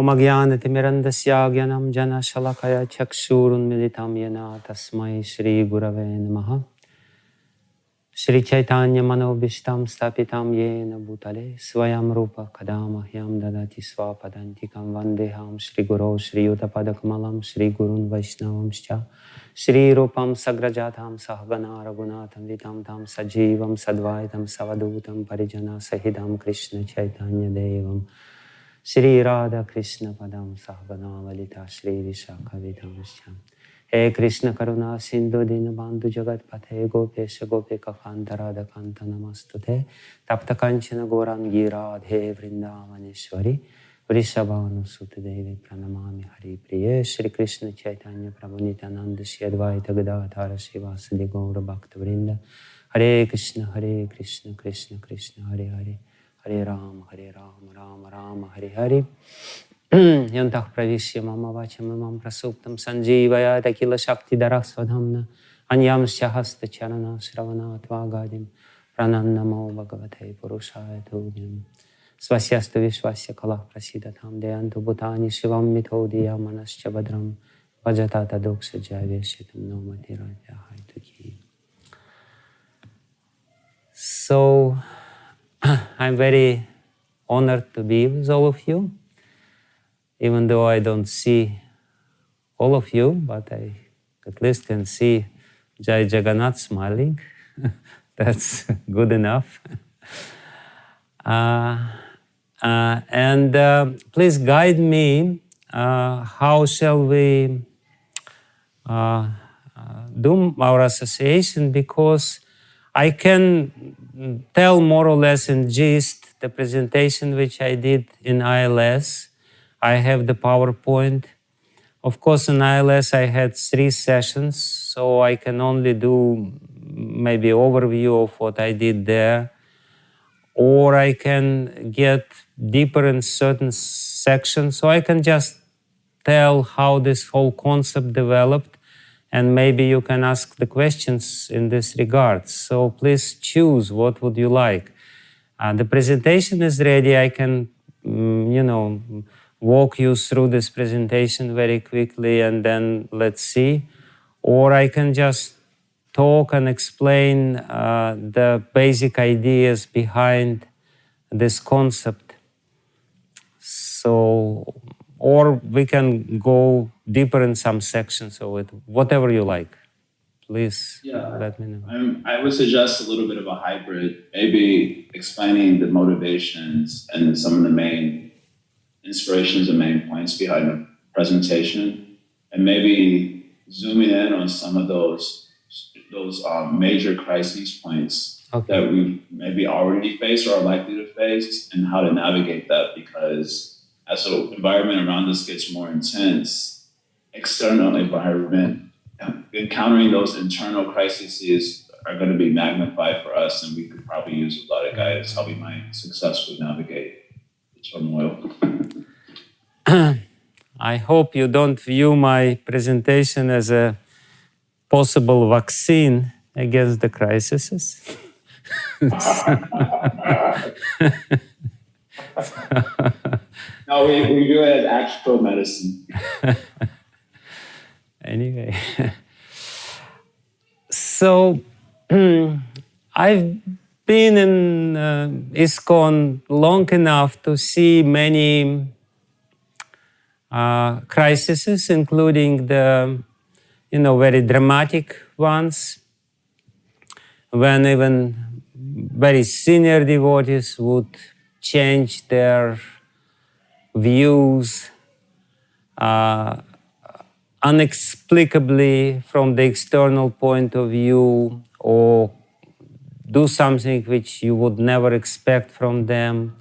Omagyanatimirandasya gyanam jana shalakaya chakshurun meditam yana tasmai Shri Gurave Namaha. Shri Chaitanya Manobishtam Stapitam Yena Bhutale Swayam Rupa Kadamahyam Dadati Swapadantikam Vandeham Shri Guru Shri Yuttapadakamalam Shri Gurun Vaishnavamscha Shri Rupam Sagrajatam Sahagana Raghunatam Vitam Tam Sajivam Sadvaitam Savadutam Parijana Sahidam Krishna Chaitanya Devam Shri Radha Krishna Padam Sahagana Valita Shri Vishakha Vitamscha He Krishna Karuna Sindhu Dinabandhu Jagat Pathe Gopesha Gopika Kanta Radha Kanta Namastute Tapta Kanchana Gorangi Radhe Vrindavaneshwari Vrishabhanu Sutta Devi Pranamami Hari Priye Shri Krishna Chaitanya Prabhu Nityananda Shri Advaita Gadadhara Srivasadi Gaura Bhakta Vrinda Hare Krishna Krishna Krishna Hare Hare Hare Rama Rama Rama Hare Hare Yantah pravishya mama vacham imam prasuptam sanjivaya takila shakti darasvadhamna anyam shahasta charana shravana tvagadim pranannamo bhagavate purushaya tudhyam svasyastu vishwasya kalah prasidatham deyantu bhutani shivam mithodhiya manascha badram vajatata doksha javeshitam nomati rajahai tuki. So, I'm very honored to be with all of you. Even though I don't see all of you, but I at least can see Jai Jagannath smiling. That's good enough. Please guide me. How shall we do our association? Because I can tell more or less in gist the presentation which I did in ILS. I have the PowerPoint. Of course, in ILS, I had 3 sessions, so I can only do maybe overview of what I did there. Or I can get deeper in certain sections, so I can just tell how this whole concept developed, and maybe you can ask the questions in this regard. So please choose what would you like. The presentation is ready. I can, walk you through this presentation very quickly and then let's see. Or I can just talk and explain the basic ideas behind this concept. So, or we can go deeper in some sections of it, whatever you like. Please let me know. I would suggest a little bit of a hybrid, maybe explaining the motivations and some of the main inspirations and main points behind the presentation, and maybe zooming in on some of those major crises points that we maybe already face or are likely to face, and how to navigate that, because as the environment around us gets more intense, external environment, encountering those internal crises are going to be magnified for us, and we could probably use a lot of guidance how we might successfully navigate the turmoil. I hope you don't view my presentation as a possible vaccine against the crises. No, we view it as actual medicine. Anyway, so I've been in ISKCON long enough to see many crises, including the very dramatic ones, when even very senior devotees would change their views inexplicably from the external point of view, or do something which you would never expect from them.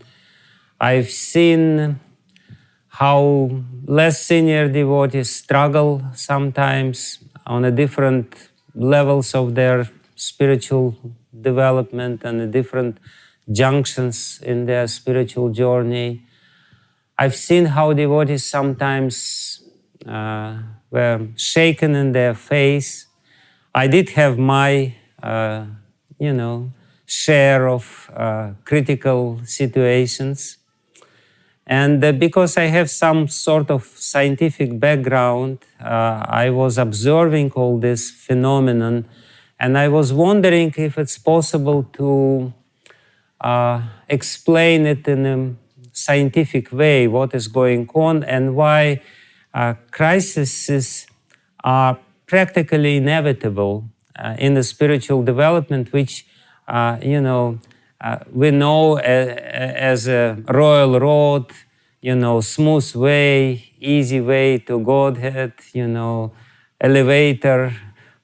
I've seen how less senior devotees struggle sometimes on a different levels of their spiritual development and the different junctions in their spiritual journey. I've seen how devotees sometimes were shaken in their faith. I did have my, share of critical situations. And because I have some sort of scientific background, I was observing all this phenomenon, and I was wondering if it's possible to explain it in a scientific way, what is going on, and why crises are practically inevitable in the spiritual development, which we know as a royal road, smooth way, easy way to Godhead, elevator,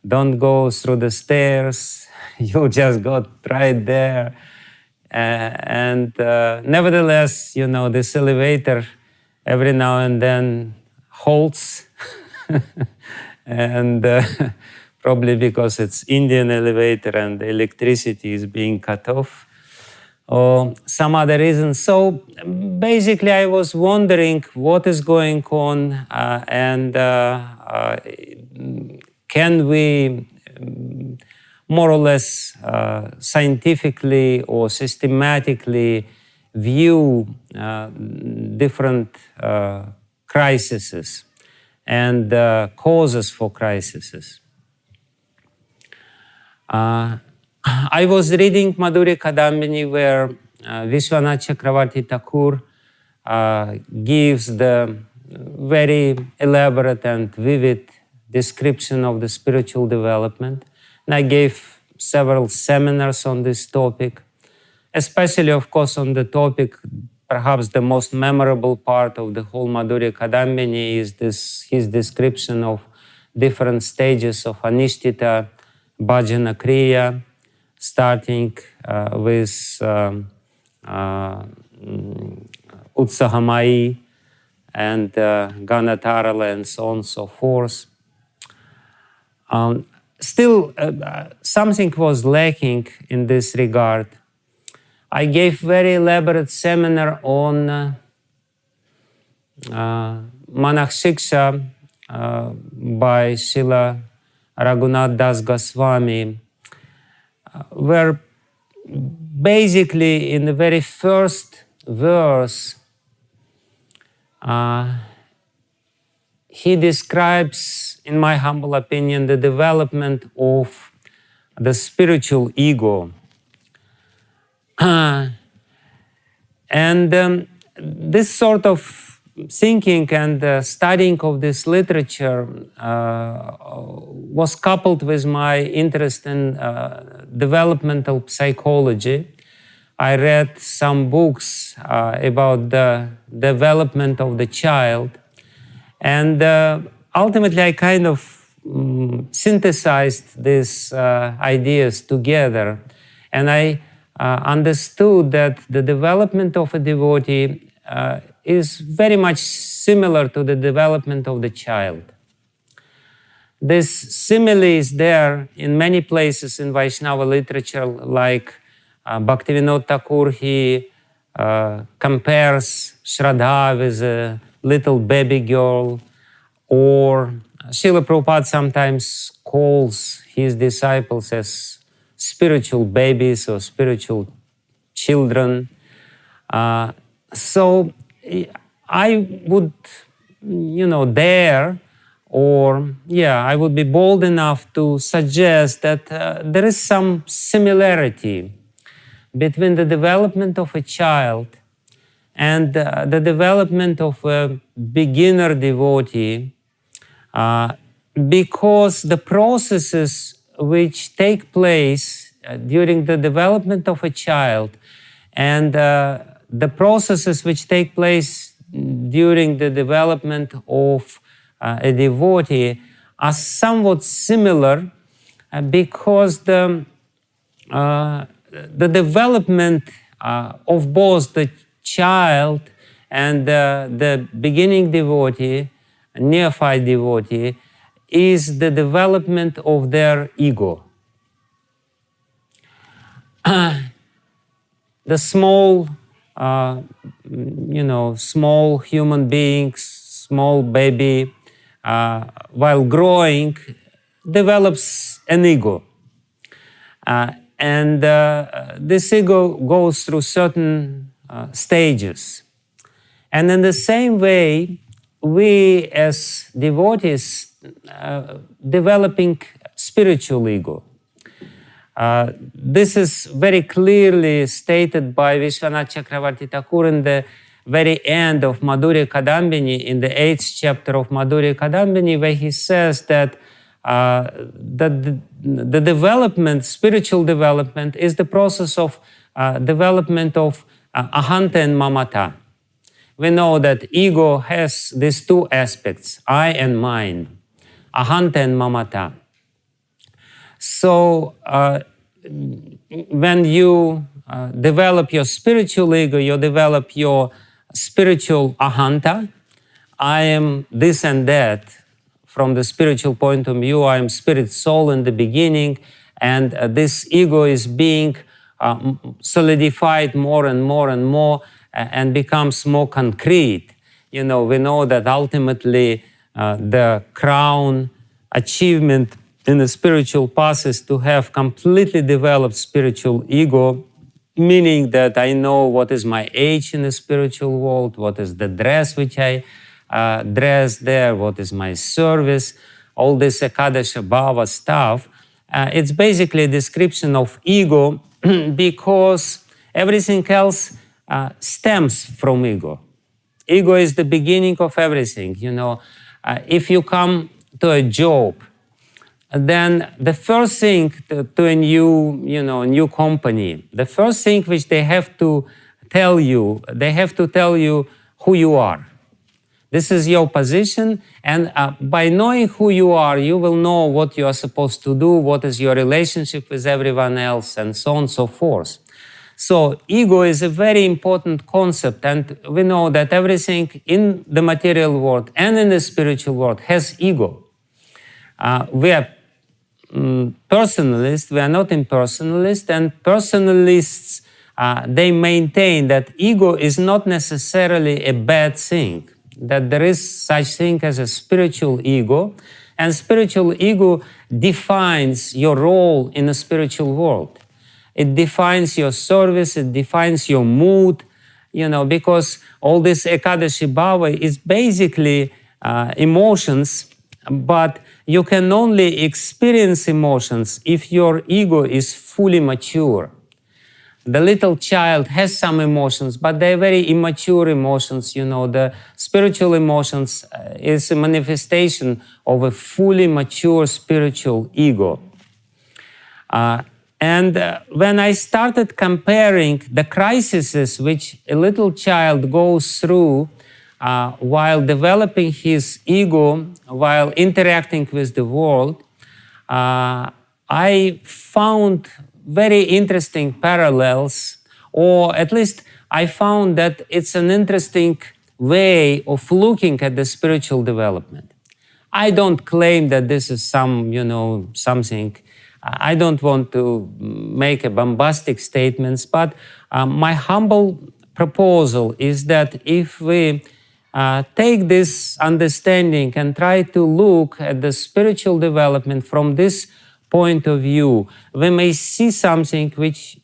don't go through the stairs, you just got right there. And nevertheless, this elevator every now and then halts, and probably because it's Indian elevator and the electricity is being cut off, or some other reason. So basically, I was wondering what is going on, and can we more or less scientifically or systematically view different crises and causes for crises. I was reading Madhurya Kadambini, where Vishwanath Chakravarti Thakur gives the very elaborate and vivid description of the spiritual development. And I gave several seminars on this topic, especially, of course, on the topic, perhaps the most memorable part of the whole Madhurya Kadambini is his description of different stages of Anishtita Bhajana Kriya, starting with Utsahamai and Ganatarala and so on and so forth. Still, something was lacking in this regard. I gave very elaborate seminar on Manakh Shiksha by Srila Raghunath Das Goswami, where basically in the very first verse he describes, in my humble opinion, the development of the spiritual ego. And this sort of thinking and studying of this literature was coupled with my interest in developmental psychology. I read some books about the development of the child, and ultimately I kind of synthesized these ideas together, and I understood that the development of a devotee is very much similar to the development of the child. This simile is there in many places in Vaishnava literature, like Bhakti Vijnana Thakur, he compares Shraddha with a little baby girl, or Srila Prabhupada sometimes calls his disciples as spiritual babies or spiritual children. So I would, dare, or I would be bold enough to suggest that there is some similarity between the development of a child and the development of a beginner devotee, because the processes which take place during the development of a child and the processes which take place during the development of a devotee are somewhat similar, because the development of both the child and the beginning devotee, neophyte devotee, is the development of their ego. The small, small human beings, small baby, while growing, develops an ego. And this ego goes through certain stages. And in the same way, we as devotees developing spiritual ego. This is very clearly stated by Vishwanath Chakravarti Thakur in the very end of Madhurya Kadambini, in the 8th chapter of Madhurya Kadambini, where he says that the development, spiritual development, is the process of development of ahanta and mamata. We know that ego has these two aspects, I and mine, ahanta and mamata. So when you develop your spiritual ego, you develop your spiritual ahanta. I am this and that. From the spiritual point of view, I am spirit soul in the beginning, and this ego is being solidified more and more and more and becomes more concrete. We know that ultimately the crown achievement in the spiritual path is to have completely developed spiritual ego, meaning that I know what is my age in the spiritual world, what is the dress which I dress there, what is my service, all this Ekadasha Bhava stuff. It's basically a description of ego because everything else stems from ego. Ego is the beginning of everything. If you come to a job, then the first thing to a new company, the first thing which they have to tell you who you are. This is your position, and by knowing who you are, you will know what you are supposed to do, what is your relationship with everyone else, and so on and so forth. So ego is a very important concept, and we know that everything in the material world and in the spiritual world has ego. We are personalists, we are not impersonalists, and personalists, they maintain that ego is not necessarily a bad thing, that there is such thing as a spiritual ego, and spiritual ego defines your role in the spiritual world. It defines your service, it defines your mood, because all this Ekadashi Bhava is basically emotions, but you can only experience emotions if your ego is fully mature. The little child has some emotions, but they're very immature emotions. The spiritual emotions is a manifestation of a fully mature spiritual ego. And when I started comparing the crises which a little child goes through while developing his ego, while interacting with the world, I found very interesting parallels, or at least I found that it's an interesting way of looking at the spiritual development. I don't claim that this is something. I don't want to make a bombastic statements, but my humble proposal is that if we take this understanding and try to look at the spiritual development from this point of view, we may see something which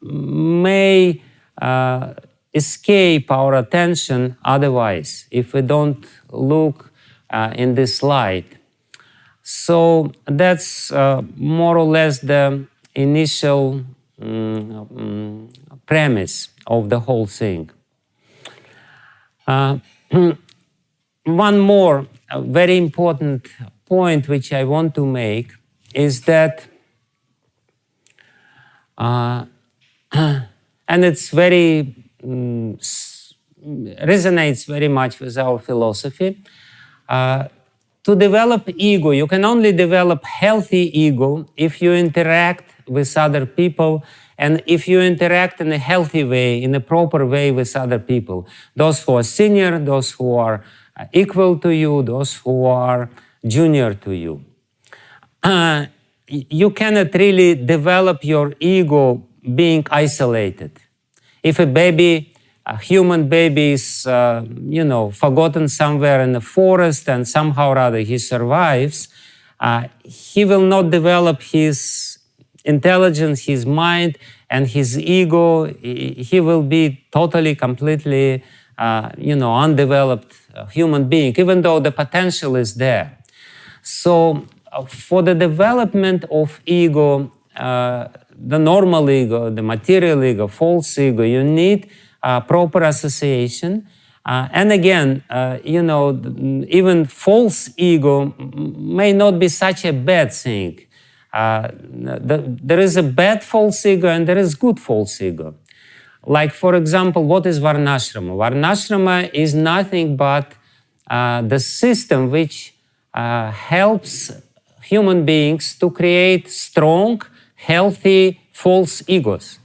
may escape our attention otherwise if we don't look in this light. So that's more or less the initial premise of the whole thing. One more very important point which I want to make is that, and it's very, resonates very much with our philosophy, to develop ego, you can only develop healthy ego if you interact with other people and if you interact in a healthy way, in a proper way with other people. Those who are senior, those who are equal to you, those who are junior to you. You cannot really develop your ego being isolated. If a human baby is, forgotten somewhere in the forest and somehow or other he survives, he will not develop his intelligence, his mind, and his ego. He will be totally, completely undeveloped human being, even though the potential is there. So for the development of ego, the normal ego, the material ego, false ego, you need proper association. And again, even false ego may not be such a bad thing. There is a bad false ego and there is good false ego. Like, for example, what is Varnashrama? Varnashrama is nothing but the system which helps human beings to create strong, healthy, false egos.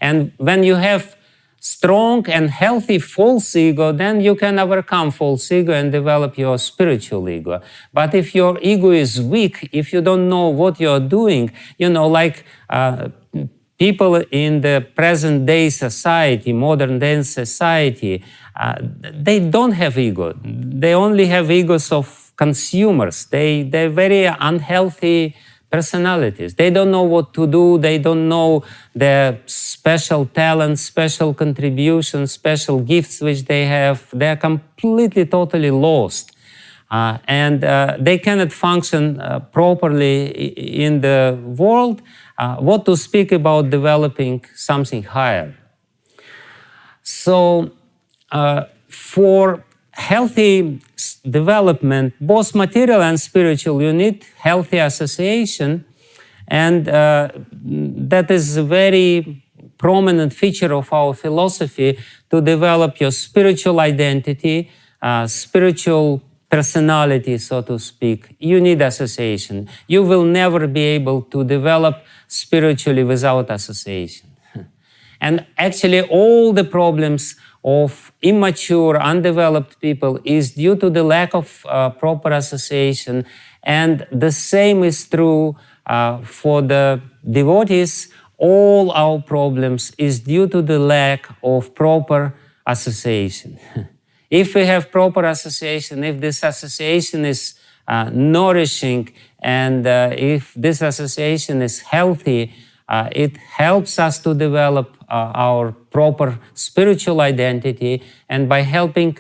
And when you have strong and healthy false ego, then you can overcome false ego and develop your spiritual ego. But if your ego is weak, if you don't know what you're doing, people in the present day society, modern day society, they don't have ego. They only have egos of consumers. They're very unhealthy personalities. They don't know what to do. They don't know their special talents, special contributions, special gifts which they have. They're completely, totally lost. And they cannot function properly in the world. What to speak about developing something higher? So for healthy development, both material and spiritual, you need healthy association, and that is a very prominent feature of our philosophy, to develop your spiritual identity, spiritual personality, so to speak. You need association. You will never be able to develop spiritually without association. And actually all the problems of immature, undeveloped people is due to the lack of proper association. And the same is true for the devotees. All our problems is due to the lack of proper association. If we have proper association, if this association is nourishing, and if this association is healthy, it helps us to develop our proper spiritual identity, and by helping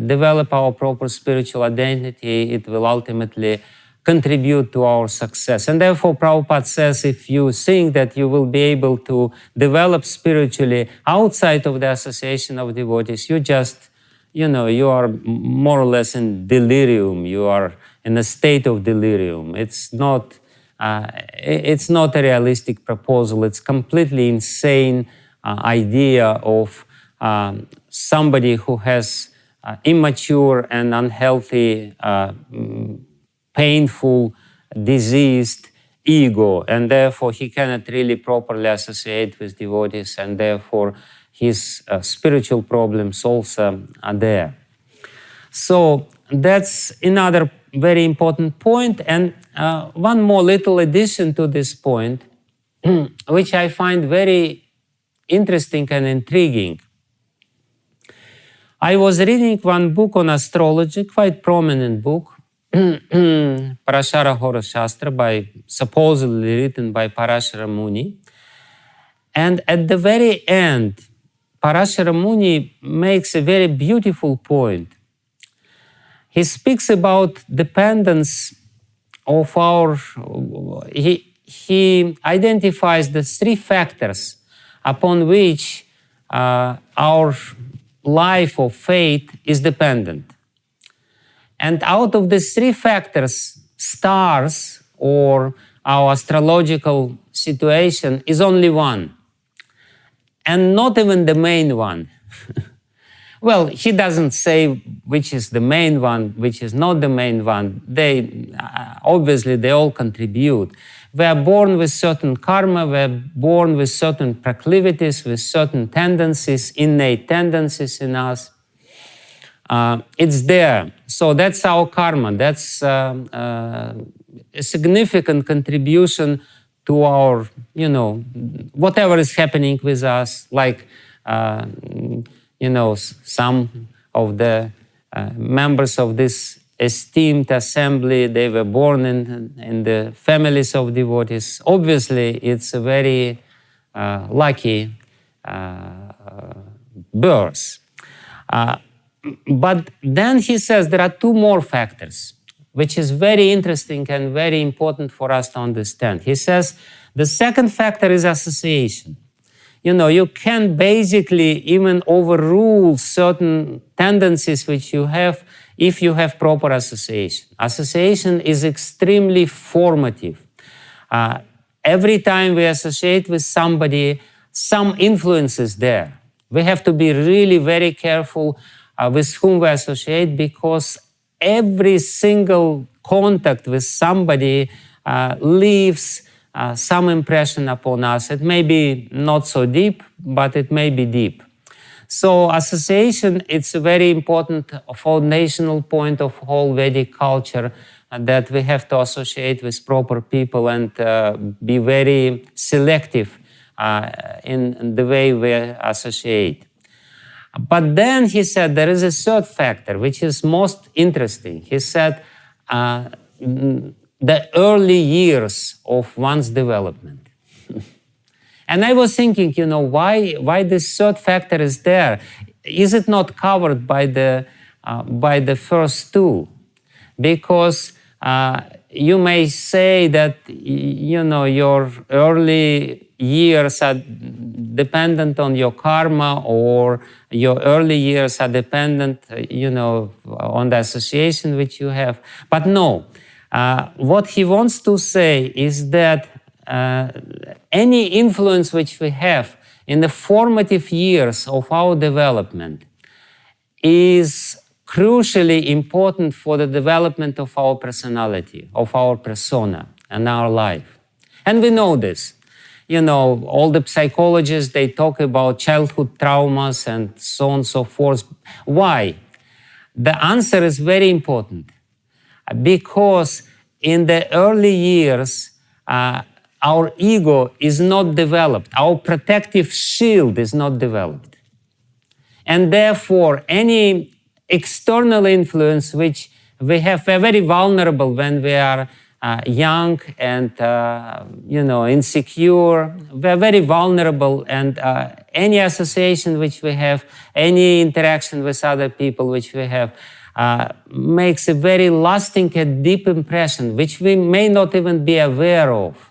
develop our proper spiritual identity, it will ultimately contribute to our success. And therefore, Prabhupada says, if you think that you will be able to develop spiritually outside of the association of devotees, you just, you are more or less in delirium. You are in a state of delirium. It's not a realistic proposal. It's completely insane idea of somebody who has immature and unhealthy, painful, diseased ego, and therefore he cannot really properly associate with devotees, and therefore his spiritual problems also are there. So that's another very important point. And one more little addition to this point, which I find very interesting and intriguing. I was reading one book on astrology, quite prominent book, Parashara Hora Shastra, supposedly written by Parashara Muni. And at the very end, Parashara Muni makes a very beautiful point. He speaks about dependence of our, he identifies the three factors upon which our life of faith is dependent. And out of these three factors, stars or our astrological situation is only one, and not even the main one. Well, he doesn't say which is the main one, which is not the main one. Obviously, they all contribute. We are born with certain karma, we are born with certain proclivities, with certain tendencies, innate tendencies in us. It's there. So that's our karma. That's a significant contribution to our, whatever is happening with us, like, some of the members of this esteemed assembly, they were born in the families of devotees. Obviously, it's a very lucky birth. But then he says there are two more factors, which is very interesting and very important for us to understand. He says the second factor is association. You can basically even overrule certain tendencies which you have if you have proper association. Association is extremely formative. Every time we associate with somebody, some influence is there. We have to be really very careful with whom we associate, because every single contact with somebody leaves some impression upon us. It may be not so deep, but it may be deep. So association, it's a very important foundational point of whole Vedic culture, that we have to associate with proper people and be very selective in the way we associate. But then he said there is a third factor, which is most interesting. He said the early years of one's development. And I was thinking, why this third factor is there? Is it not covered by the first two? Because you may say that, your early years are dependent on your karma, or your early years are dependent, on the association which you have. But no, what he wants to say is that any influence which we have in the formative years of our development is crucially important for the development of our personality, of our persona and our life. And we know this. All the psychologists, they talk about childhood traumas and so on and so forth. Why? The answer is very important. Because in the early years, our ego is not developed. Our protective shield is not developed. And therefore, any external influence which we have, we're very vulnerable when we are young and, insecure. We're very vulnerable, and any association which we have, any interaction with other people which we have, makes a very lasting and deep impression, which we may not even be aware of.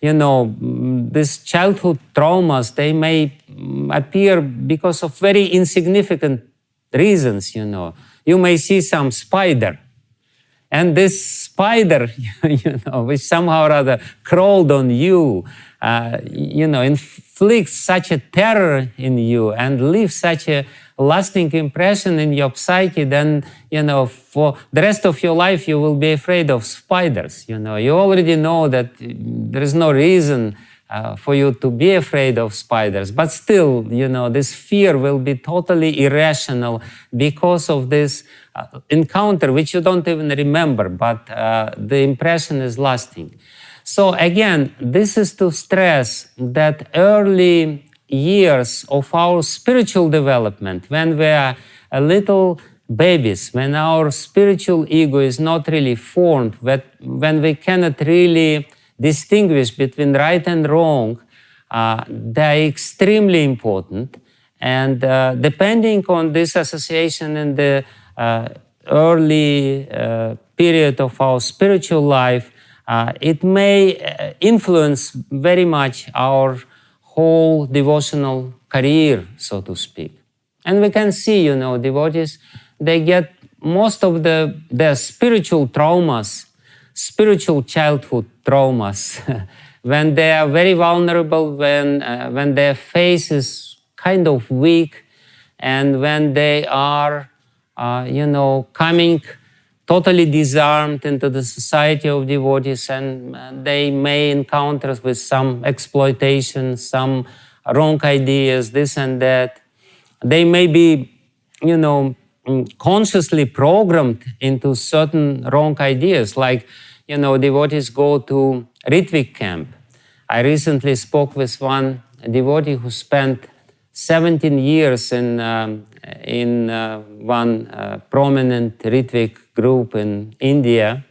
These childhood traumas, they may appear because of very insignificant reasons, You may see some spider, and this spider, which somehow or other crawled on you, inflicts such a terror in you and leaves such a lasting impression in your psyche, then, for the rest of your life, you will be afraid of spiders. You already know that there is no reason for you to be afraid of spiders. But still, this fear will be totally irrational because of this encounter, which you don't even remember, but the impression is lasting. So again, this is to stress that early years of our spiritual development, when we are a little babies, when our spiritual ego is not really formed, when we cannot really distinguish between right and wrong, they are extremely important. And depending on this association in the early period of our spiritual life, it may influence very much our whole devotional career, so to speak. And we can see, devotees, they get most of their spiritual traumas, spiritual childhood traumas, when they are very vulnerable, when their face is kind of weak, and when they are, coming totally disarmed into the society of devotees, and they may encounter with some exploitation, some wrong ideas, this and that. They may be, consciously programmed into certain wrong ideas, like, devotees go to Ritvik camp. I recently spoke with one devotee who spent 17 years in one prominent Ritvik group in India,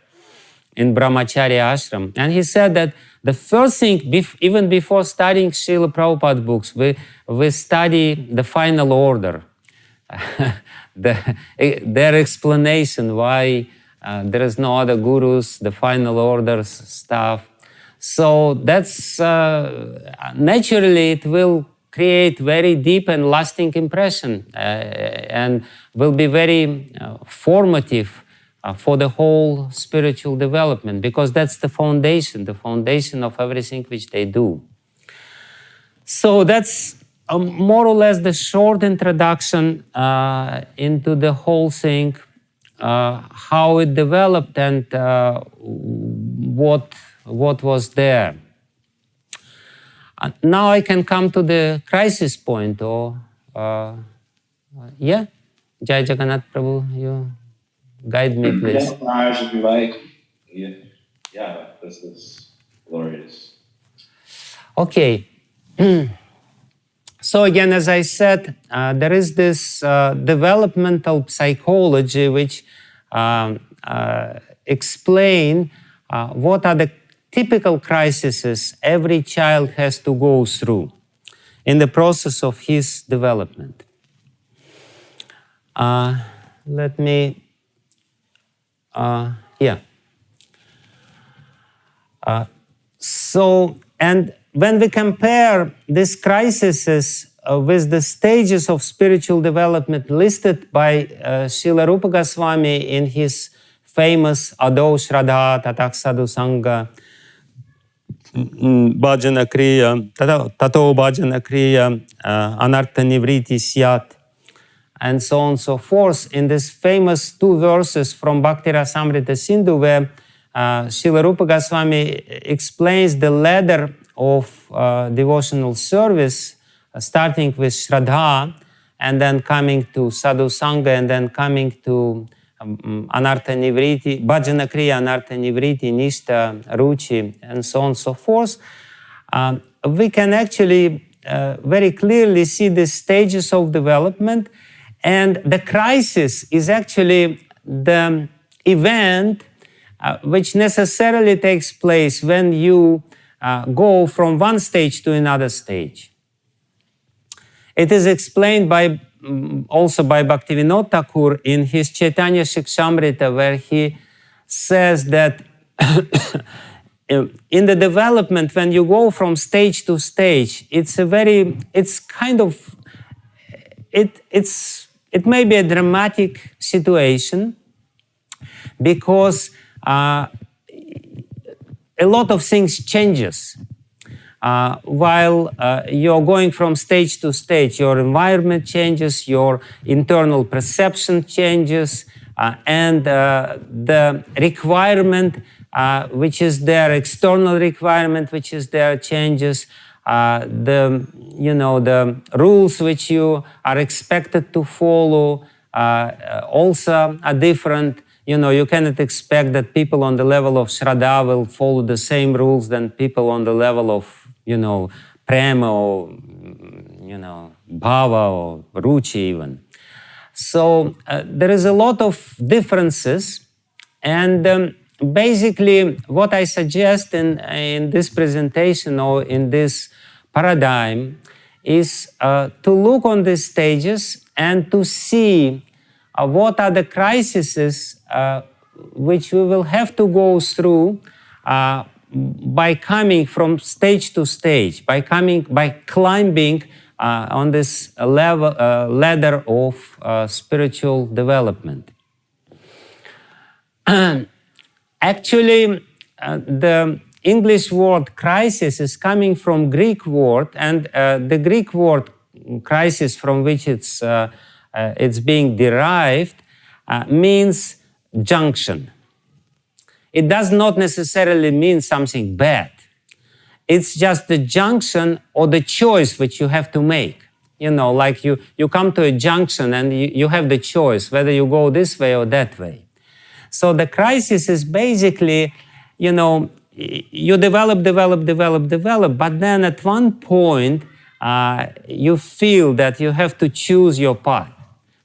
in Brahmacharya ashram. And he said that the first thing, even before studying Srila Prabhupada books, we study the final order. their explanation why there is no other gurus, the final orders stuff. So that's naturally it will create very deep and lasting impression and will be very formative for the whole spiritual development, because that's the foundation of everything which they do. So that's more or less the short introduction into the whole thing, how it developed and what was there. Now I can come to the crisis point, or yeah, Jai Jagannath Prabhu, you guide me, please. Yeah, Maharaj, if you like. Yeah, this is glorious. Okay. So again, as I said, there is this developmental psychology which explain what are the typical crises every child has to go through in the process of his development. Let me, yeah. So, and when we compare these crises with the stages of spiritual development listed by Srila Rupa Goswami in his famous Ado Shraddha Tatak Sadhu Sangha Bhajana Kriya, Tato Bhajana Kriya, Anartha Nivriti Syat, and so on and so forth, in these famous two verses from Bhakti Rasamrita Sindhu, where Srila Rupa Goswami explains the ladder of devotional service, starting with Shraddha, and then coming to Sadhu Sangha, and then coming to Anartha Nivriti, Bhajana Kriya, Anartha Nivriti, Nishta, Ruchi, and so on and so forth. We can actually very clearly see the stages of development, and the crisis is actually the event which necessarily takes place when you go from one stage to another stage. It is explained by also by Bhaktivinoda Thakur in his Chaitanya Shikshamrita, where he says that in the development, when you go from stage to stage, it may be a dramatic situation, because a lot of things changes. While you're going from stage to stage, your environment changes, your internal perception changes, and the requirement which is there, external requirement which is there, changes. The rules which you are expected to follow also are different. You cannot expect that people on the level of Shraddha will follow the same rules than people on the level of, Prema or, Bhava or Ruchi even. So there is a lot of differences, and basically what I suggest in this presentation or in this paradigm is to look on these stages and to see what are the crises which we will have to go through by coming from stage to stage, by climbing on this ladder of spiritual development. Actually, the English word crisis is coming from Greek word, and the Greek word crisis, from which it's being derived, means junction. It does not necessarily mean something bad. It's just the junction or the choice which you have to make. Like you come to a junction and you have the choice whether you go this way or that way. So the crisis is basically, you develop, but then at one point you feel that you have to choose your path,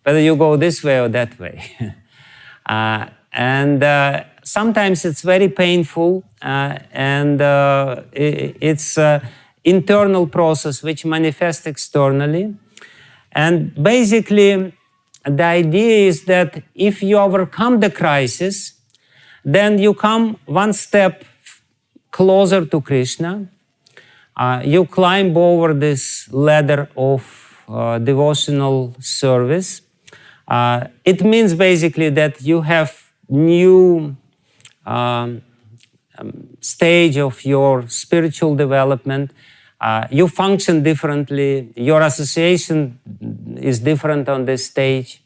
whether you go this way or that way. And sometimes it's very painful, and it's an internal process which manifests externally. And basically, the idea is that if you overcome the crisis, then you come one step closer to Krishna. You climb over this ladder of devotional service. It means basically that you have new stage of your spiritual development. You function differently. Your association is different on this stage.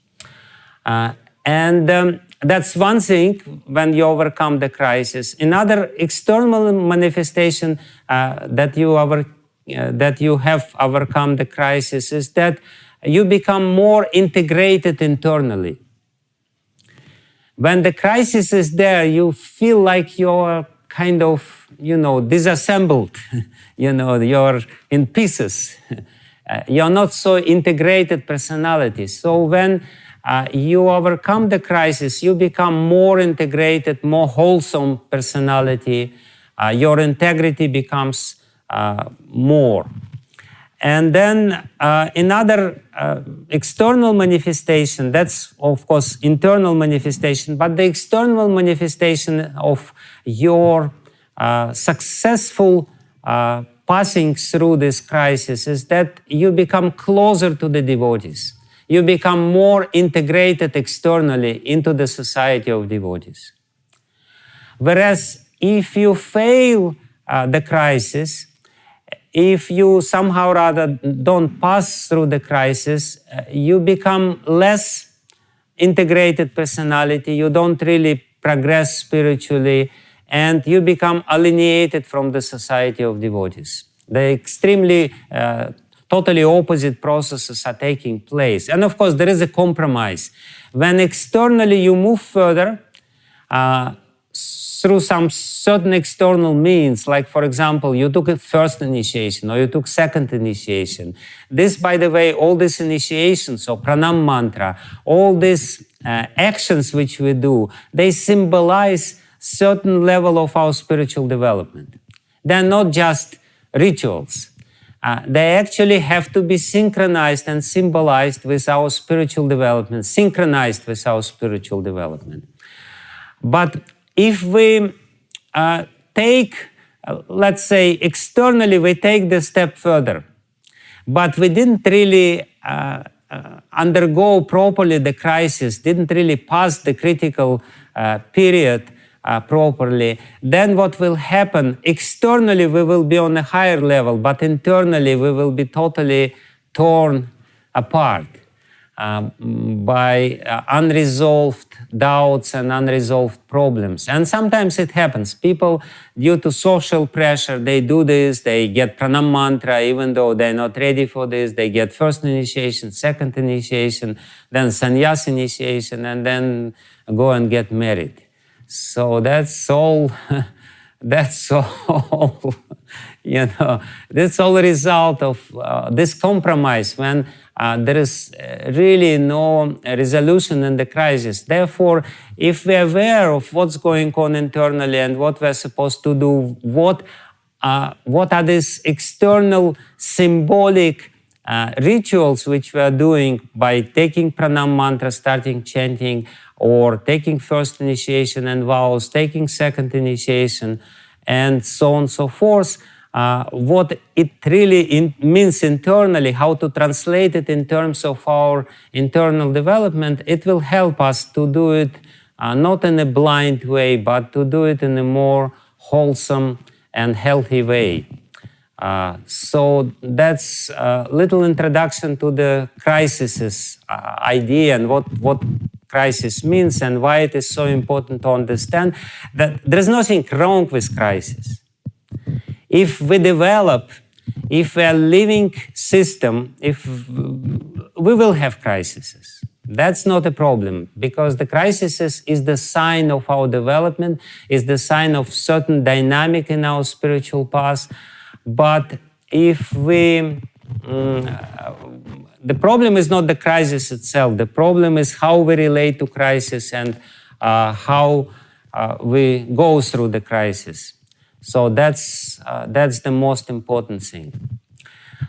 And that's one thing when you overcome the crisis. Another external manifestation that you have overcome the crisis is that you become more integrated internally. When the crisis is there, you feel like you're kind of, disassembled. You're in pieces. You're not so integrated personality. So when you overcome the crisis, you become more integrated, more wholesome personality. Your integrity becomes more. And then another external manifestation, that's of course internal manifestation, but the external manifestation of your successful passing through this crisis is that you become closer to the devotees. You become more integrated externally into the society of devotees. Whereas if you fail the crisis, if you somehow or other don't pass through the crisis, you become less integrated personality, you don't really progress spiritually, and you become alienated from the society of devotees. The extremely, totally opposite processes are taking place. And of course, there is a compromise. When externally you move further, through some certain external means, like for example, you took a first initiation or you took second initiation. This, by the way, all these initiations, so pranam mantra, all these actions which we do, they symbolize certain level of our spiritual development. They're not just rituals. They actually have to be synchronized and symbolized with our spiritual development, synchronized with our spiritual development. But if we take, let's say, externally, we take the step further, but we didn't really undergo properly the crisis, didn't really pass the critical period properly, then what will happen? Externally, we will be on a higher level, but internally, we will be totally torn apart by unresolved doubts and unresolved problems. And sometimes it happens. People, due to social pressure, they do this, they get pranam mantra, even though they're not ready for this. They get first initiation, second initiation, then sannyas initiation, and then go and get married. So that's all, that's all, that's all a result of this compromise when there is really no resolution in the crisis. Therefore, if we're aware of what's going on internally and what we're supposed to do, what are these external symbolic rituals which we are doing by taking pranam mantra, starting chanting, or taking first initiation and vows, taking second initiation, and so on and so forth, what it really means internally, how to translate it in terms of our internal development, it will help us to do it not in a blind way, but to do it in a more wholesome and healthy way. So that's a little introduction to the crisis idea and what crisis means and why it is so important to understand that there is nothing wrong with crisis. If we develop, if we are living system, if we will have crises. That's not a problem, because the crisis is the sign of our development, is the sign of certain dynamic in our spiritual path. But if we, the problem is not the crisis itself. The problem is how we relate to crisis and how we go through the crisis. So that's the most important thing.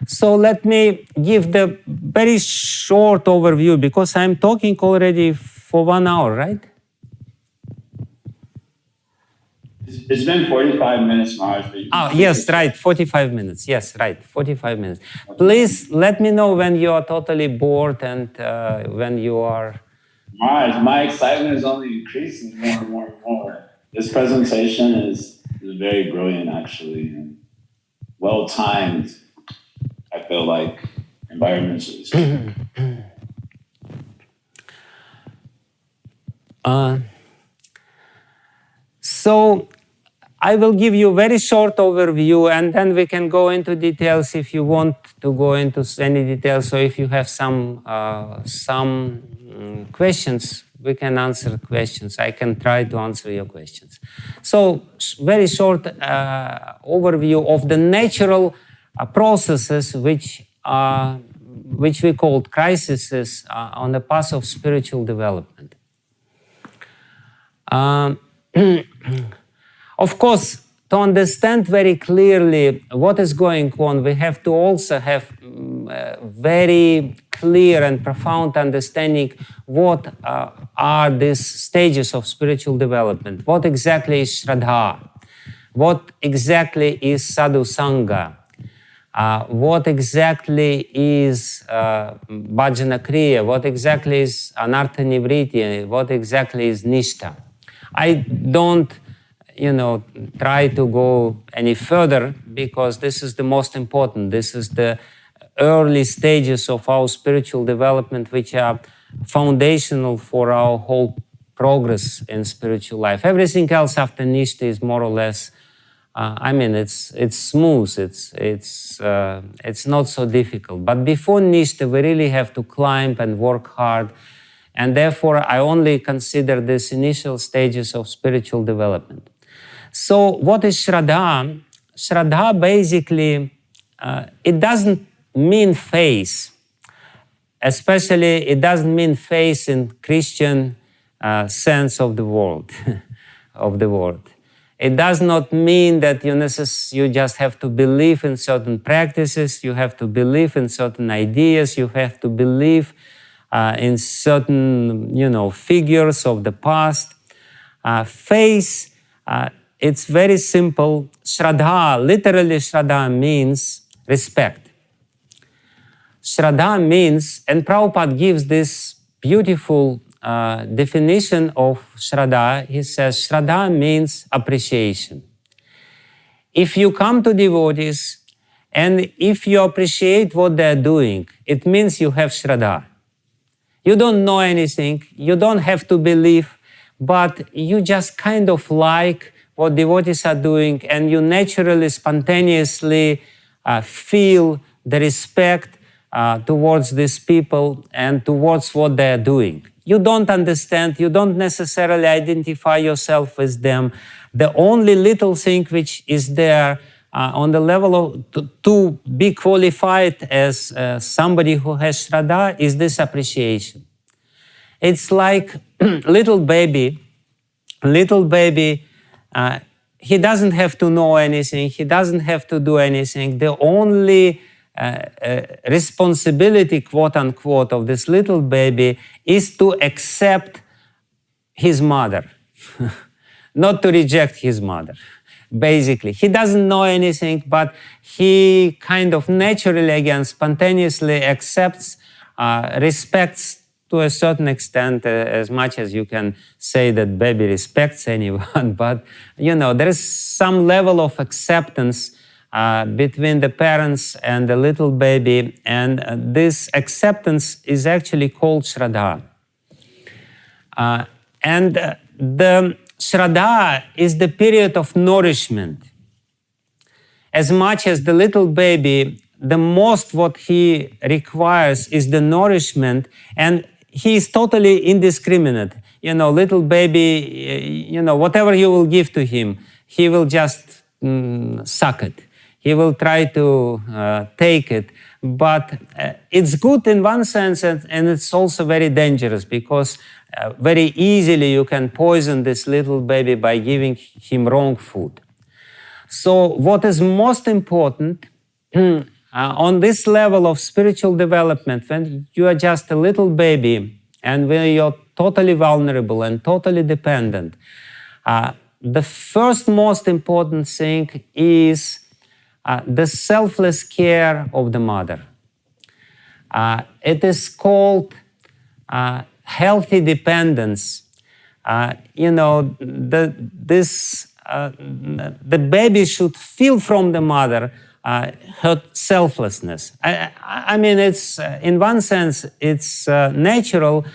So let me give the very short overview because I'm talking already for 1 hour, right? It's been 45 minutes, Maharaj. Oh, yes, right, 45 minutes. Yes, right, 45 minutes. Please let me know when you are totally bored and when you are... Maharaj, my excitement is only increasing more and more and more. This presentation is very brilliant, actually, and well-timed, I feel like, environmentally. So I will give you a very short overview and then we can go into details if you want to go into any details. So if you have some questions, we can answer questions. I can try to answer your questions. So very short overview of the natural processes which we called crises on the path of spiritual development. Of course, to understand very clearly what is going on, we have to also have very clear and profound understanding what are these stages of spiritual development. What exactly is Shraddha? What exactly is Sadhu Sangha? What exactly is Bhajana Kriya? What exactly is Anartha Nivriti? What exactly is Nishtha? I don't try to go any further because this is the most important. This is the early stages of our spiritual development which are foundational for our whole progress in spiritual life. Everything else after Nishtha is more or less, it's smooth, it's not so difficult. But before Nishtha, we really have to climb and work hard. And therefore, I only consider these initial stages of spiritual development. So what is Shraddha? Shraddha basically, it doesn't mean faith. Especially, it doesn't mean faith in Christian sense of the word. It does not mean that you just have to believe in certain practices, you have to believe in certain ideas, you have to believe in certain, figures of the past. Faith, it's very simple. Shraddha, literally Shraddha means respect. Shraddha means, and Prabhupada gives this beautiful definition of Shraddha. He says, Shraddha means appreciation. If you come to devotees and if you appreciate what they're doing, it means you have Shraddha. You don't know anything, you don't have to believe, but you just kind of like what devotees are doing and you naturally, spontaneously feel the respect towards these people and towards what they are doing. You don't understand, you don't necessarily identify yourself with them. The only little thing which is there on the level of to be qualified as somebody who has Shraddha is this appreciation. It's like little baby, he doesn't have to know anything, he doesn't have to do anything. The only responsibility, quote unquote, of this little baby is to accept his mother, not to reject his mother. Basically, he doesn't know anything, but he kind of naturally, again, spontaneously accepts, respects to a certain extent, as much as you can say that baby respects anyone. But, there is some level of acceptance between the parents and the little baby, and this acceptance is actually called Shraddha. And the Shraddha is the period of nourishment. As much as the little baby, the most what he requires is the nourishment, and he is totally indiscriminate. Little baby, whatever you will give to him, he will just suck it. He will try to take it. But it's good in one sense, and it's also very dangerous because very easily you can poison this little baby by giving him wrong food. So what is most important, on this level of spiritual development, when you are just a little baby and when you're totally vulnerable and totally dependent, the first most important thing is the selfless care of the mother. It is called healthy dependence. The baby should feel from the mother her selflessness. I mean, it's in one sense, it's natural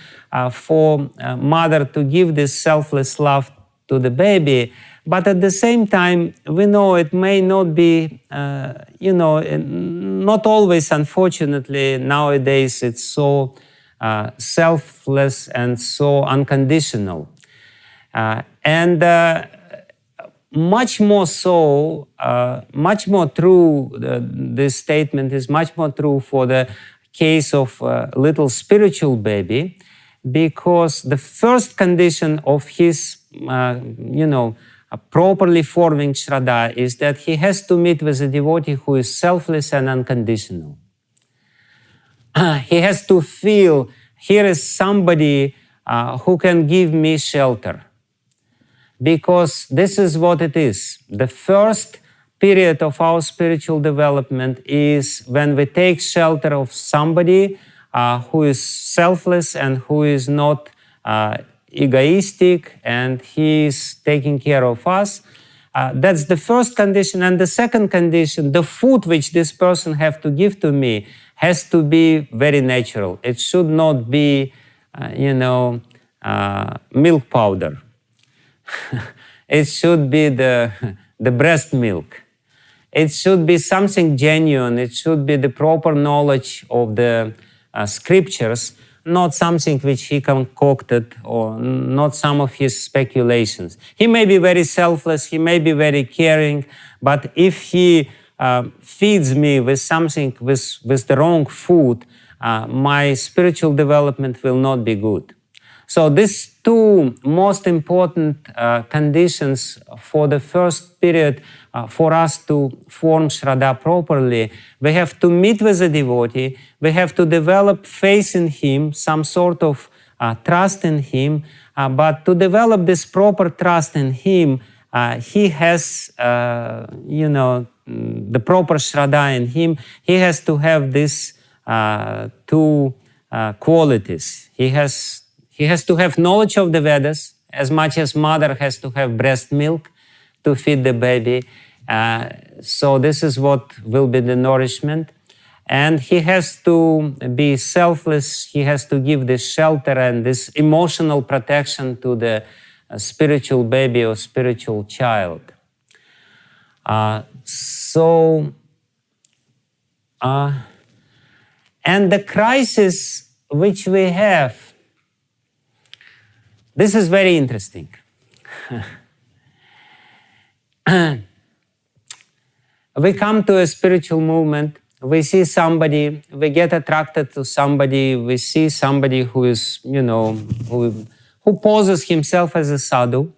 for a mother to give this selfless love to the baby, but at the same time, we know it may not be, not always, unfortunately, nowadays it's so selfless and so unconditional. Much more so, much more true, this statement is much more true for the case of a little spiritual baby, because the first condition of his, properly forming Shraddha is that he has to meet with a devotee who is selfless and unconditional. He has to feel, here is somebody who can give me shelter. Because this is what it is. The first period of our spiritual development is when we take shelter of somebody who is selfless and who is not egoistic, and he is taking care of us. That's the first condition. And the second condition, the food which this person have to give to me has to be very natural. It should not be, milk powder. It should be the breast milk. It should be something genuine. It should be the proper knowledge of the scriptures, not something which he concocted or not some of his speculations. He may be very selfless, he may be very caring, but if he feeds me with something, with the wrong food, my spiritual development will not be good. So these two most important conditions for the first period for us to form Shraddha properly, we have to meet with a devotee, we have to develop faith in him, some sort of trust in him, but to develop this proper trust in him, he has, the proper Shraddha in him, he has to have these two qualities. He has to have knowledge of the Vedas, as much as mother has to have breast milk to feed the baby. So this is what will be the nourishment. And he has to be selfless. He has to give this shelter and this emotional protection to the spiritual baby or spiritual child. And the crisis which we have, this is very interesting. We come to a spiritual movement, we see somebody, we get attracted to somebody, we see somebody who is, who poses himself as a sadhu.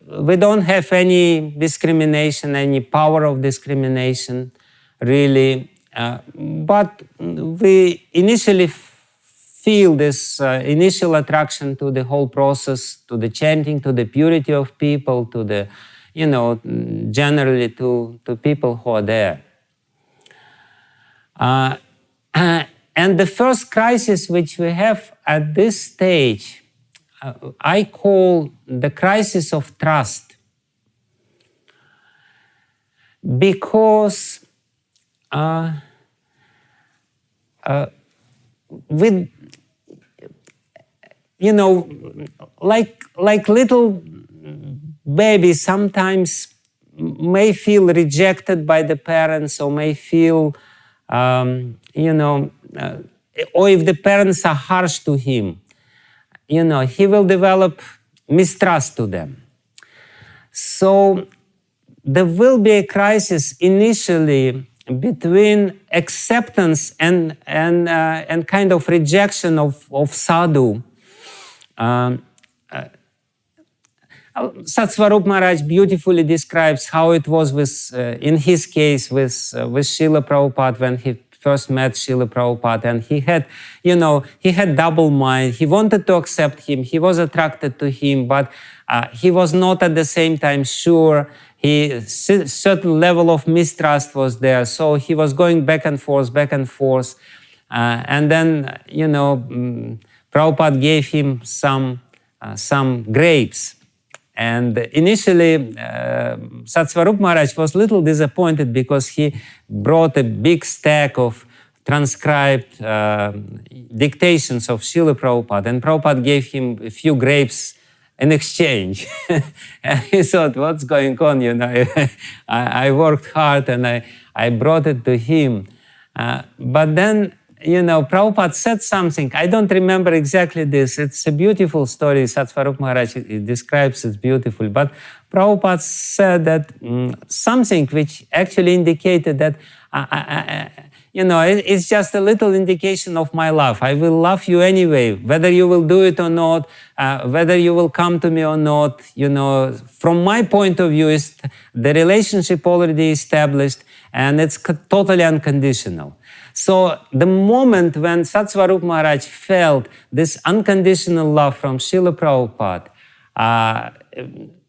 We don't have any discrimination, any power of discrimination, really. But we initially feel this initial attraction to the whole process, to the chanting, to the purity of people, to the, generally to people who are there. And the first crisis which we have at this stage, I call the crisis of trust. Because with, like little babies sometimes may feel rejected by the parents, or may feel, or if the parents are harsh to him, he will develop mistrust to them. So there will be a crisis initially between acceptance and kind of rejection of sadhu. Satsvarup Maharaj beautifully describes how it was with, in his case, with Srila Prabhupada when he first met Srila Prabhupada, and he had, he had double mind. He wanted to accept him. He was attracted to him, but he was not at the same time sure. Certain level of mistrust was there, so he was going back and forth, and then Prabhupada gave him some grapes. And initially, Satsvarup Maharaj was a little disappointed because he brought a big stack of transcribed dictations of Srila Prabhupada, and Prabhupada gave him a few grapes in exchange. And he thought, what's going on? I worked hard and I brought it to him. But then, Prabhupada said something. I don't remember exactly this. It's a beautiful story. Satsvarup Maharaj describes it beautifully. But Prabhupada said that something which actually indicated that, it's just a little indication of my love. I will love you anyway, whether you will do it or not, whether you will come to me or not. From my point of view, is the relationship already established and it's totally unconditional. So the moment when Satsvarup Maharaj felt this unconditional love from Srila Prabhupada,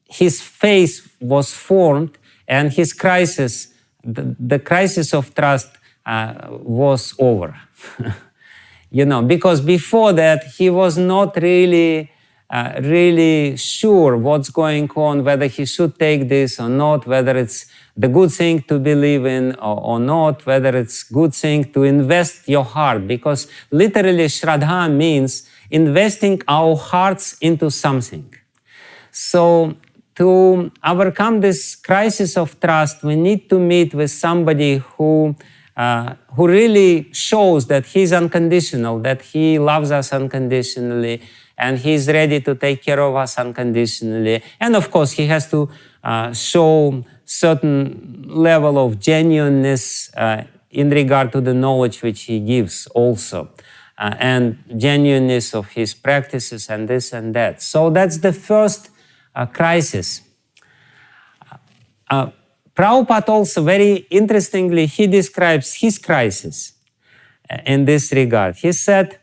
his face was formed and his crisis, the crisis of trust, was over. Because before that he was not really sure what's going on, whether he should take this or not, whether it's the good thing to believe in or not, whether it's good thing to invest your heart, because literally Shraddha means investing our hearts into something. So to overcome this crisis of trust, we need to meet with somebody who really shows that he's unconditional, that he loves us unconditionally, and he's ready to take care of us unconditionally. And of course, he has to show certain level of genuineness in regard to the knowledge which he gives also, and genuineness of his practices and this and that. So that's the first crisis. Prabhupada also, very interestingly, he describes his crisis in this regard. He said,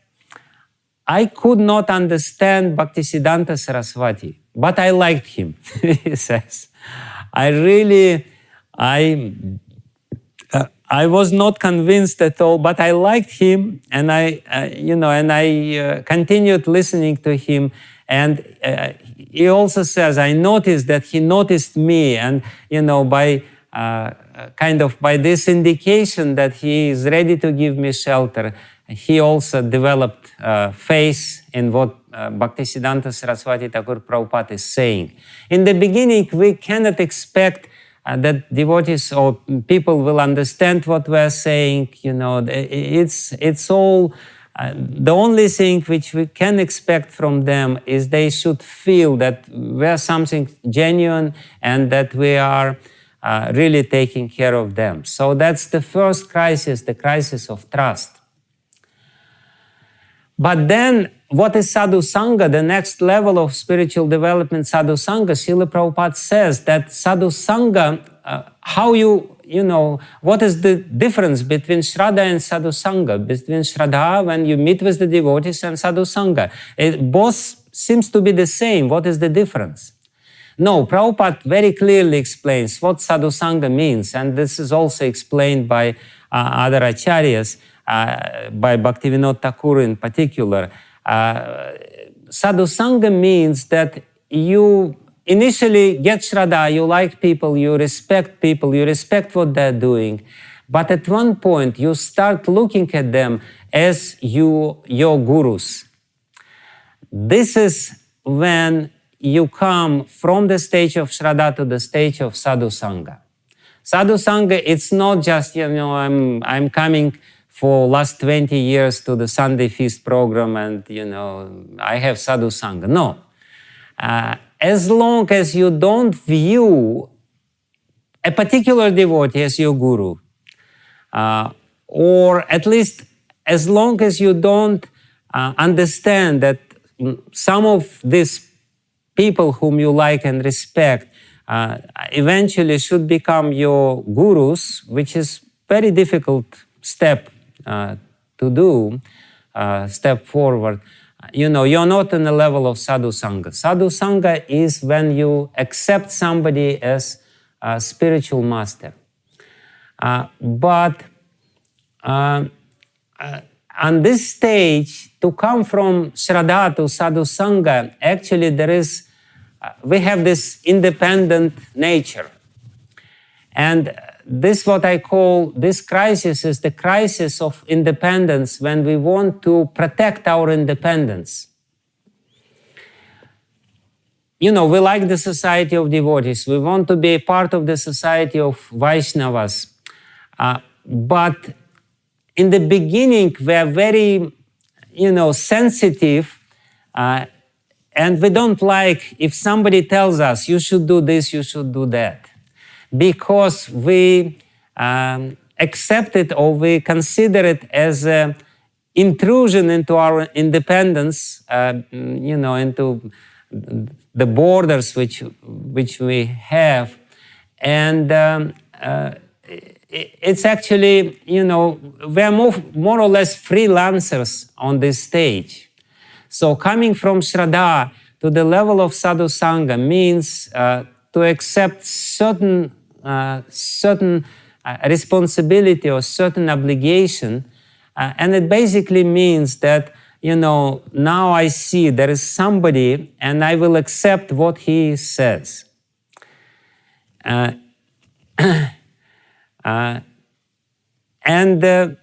I could not understand Bhaktisiddhanta Saraswati, but I liked him, he says. I was not convinced at all, but I liked him, and I continued listening to him. And he also says, I noticed that he noticed me, and by by this indication that he is ready to give me shelter, he also developed faith in what Bhaktisiddhanta Saraswati Thakur Prabhupada is saying. In the beginning, we cannot expect that devotees or people will understand what we're saying. It's all. The only thing which we can expect from them is they should feel that we're something genuine and that we are really taking care of them. So that's the first crisis, the crisis of trust. But then, what is sadhu sangha? The next level of spiritual development, sadhu sangha. Srila Prabhupada says that sadhu sangha, what is the difference between Shraddha and sadhu sangha? Between Shraddha, when you meet with the devotees, and sadhu sangha. Both seems to be the same. What is the difference? No, Prabhupada very clearly explains what sadhu sangha means, and this is also explained by other acharyas, by Bhakti Vijnana Thakur in particular. Sadhu sangha means that you initially get Shraddha, you like people, you respect what they're doing, but at one point you start looking at them as your gurus. This is when you come from the stage of Shraddha to the stage of sadhu sangha. Sadhu sangha, it's not just, I'm coming for last 20 years to the Sunday feast program and, I have sadhu sangha. No. As long as you don't view a particular devotee as your guru, or at least as long as you don't understand that some of these people whom you like and respect eventually should become your gurus, which is very difficult step to do, step forward. You know, you're not in the level of sadhu sangha. Sadhu sangha is when you accept somebody as a spiritual master. But on this stage, to come from Shraddha to Sadhu Sangha, actually we have this independent nature. And this what I call, this crisis is the crisis of independence when we want to protect our independence. You know, we like the society of devotees. We want to be a part of the society of Vaishnavas. But in the beginning, we are very, sensitive, and we don't like if somebody tells us, you should do this, you should do that, because we accept it or we consider it as an intrusion into our independence, into the borders which we have. And it's actually, we're more or less freelancers on this stage. So coming from Shraddha to the level of Sadhu Sangha means to accept certain responsibility or certain obligation. And it basically means that, now I see there is somebody and I will accept what he says. And the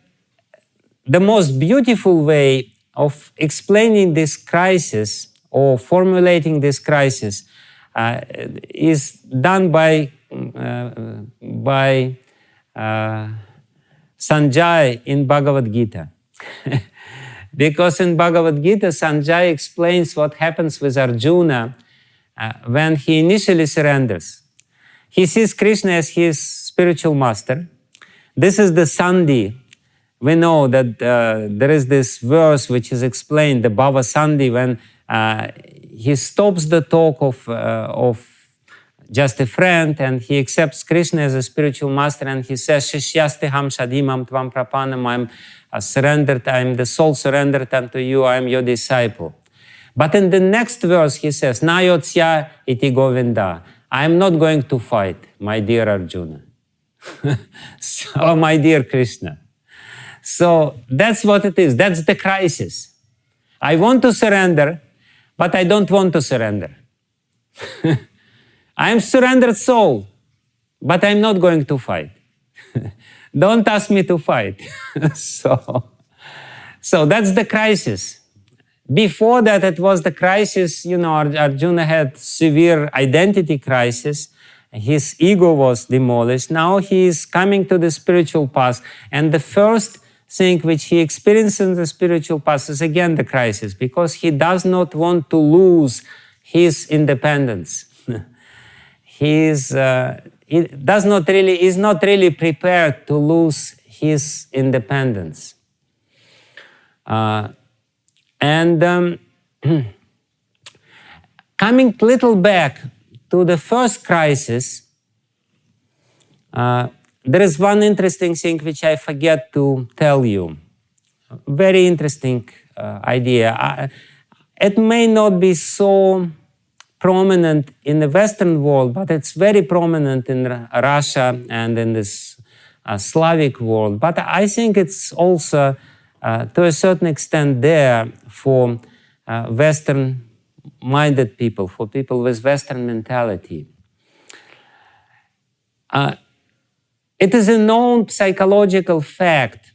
most beautiful way of explaining this crisis or formulating this crisis is done by Sanjay in Bhagavad Gita. Because in Bhagavad Gita, Sanjay explains what happens with Arjuna when he initially surrenders. He sees Krishna as his spiritual master. This is the Sandhi. We know that there is this verse which is explained, the Bhava Sandhi, when he stops the talk of just a friend and he accepts Krishna as a spiritual master and he says, Shishyasteham shadimam tvam prapanam, I'm surrendered, I'm the soul surrendered unto you, I'm your disciple. But in the next verse he says, Nayotsya iti Govinda, I'm not going to fight, my dear Arjuna. So, my dear Krishna. So that's what it is. That's the crisis. I want to surrender, but I don't want to surrender. I'm surrendered soul, but I'm not going to fight. Don't ask me to fight. So that's the crisis. Before that, it was the crisis, Arjuna had severe identity crisis. His ego was demolished. Now he is coming to the spiritual path. And the first thing which he experiences in the spiritual path is again the crisis, because he does not want to lose his independence. He is not really prepared to lose his independence. Coming little back to the first crisis, there is one interesting thing which I forget to tell you. Very interesting idea. It may not be so prominent in the Western world, but it's very prominent in Russia and in this Slavic world. But I think it's also, to a certain extent, there for Western-minded people, for people with Western mentality. It is a known psychological fact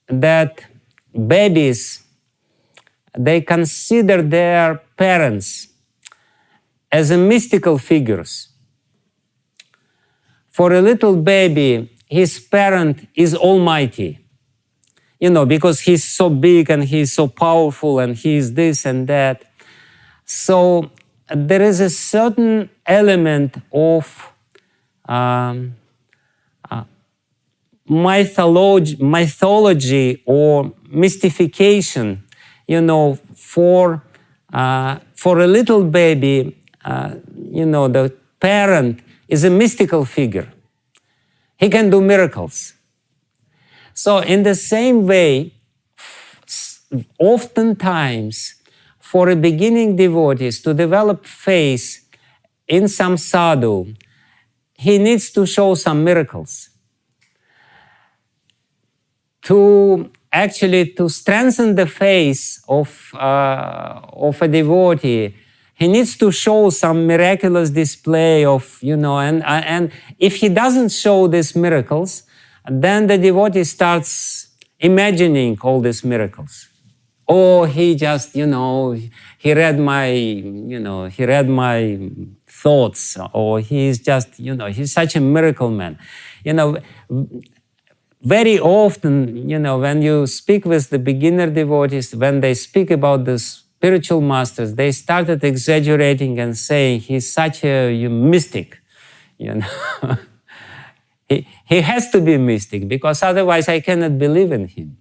that babies, they consider their parents as mystical figures. For a little baby, his parent is almighty, because he's so big and he's so powerful and he's this and that. So there is a certain element of mythology or mystification, for For a little baby, the parent is a mystical figure. He can do miracles. So in the same way, oftentimes, for a beginning devotees to develop faith in some sadhu, he needs to show some miracles. To strengthen the faith of a devotee, he needs to show some miraculous display of, and if he doesn't show these miracles, then the devotee starts imagining all these miracles. Oh, he just, he read my thoughts, or he's just, he's such a miracle man. Very often, when you speak with the beginner devotees, when they speak about the spiritual masters, they started exaggerating and saying he's such a mystic, He has to be mystic, because otherwise I cannot believe in him.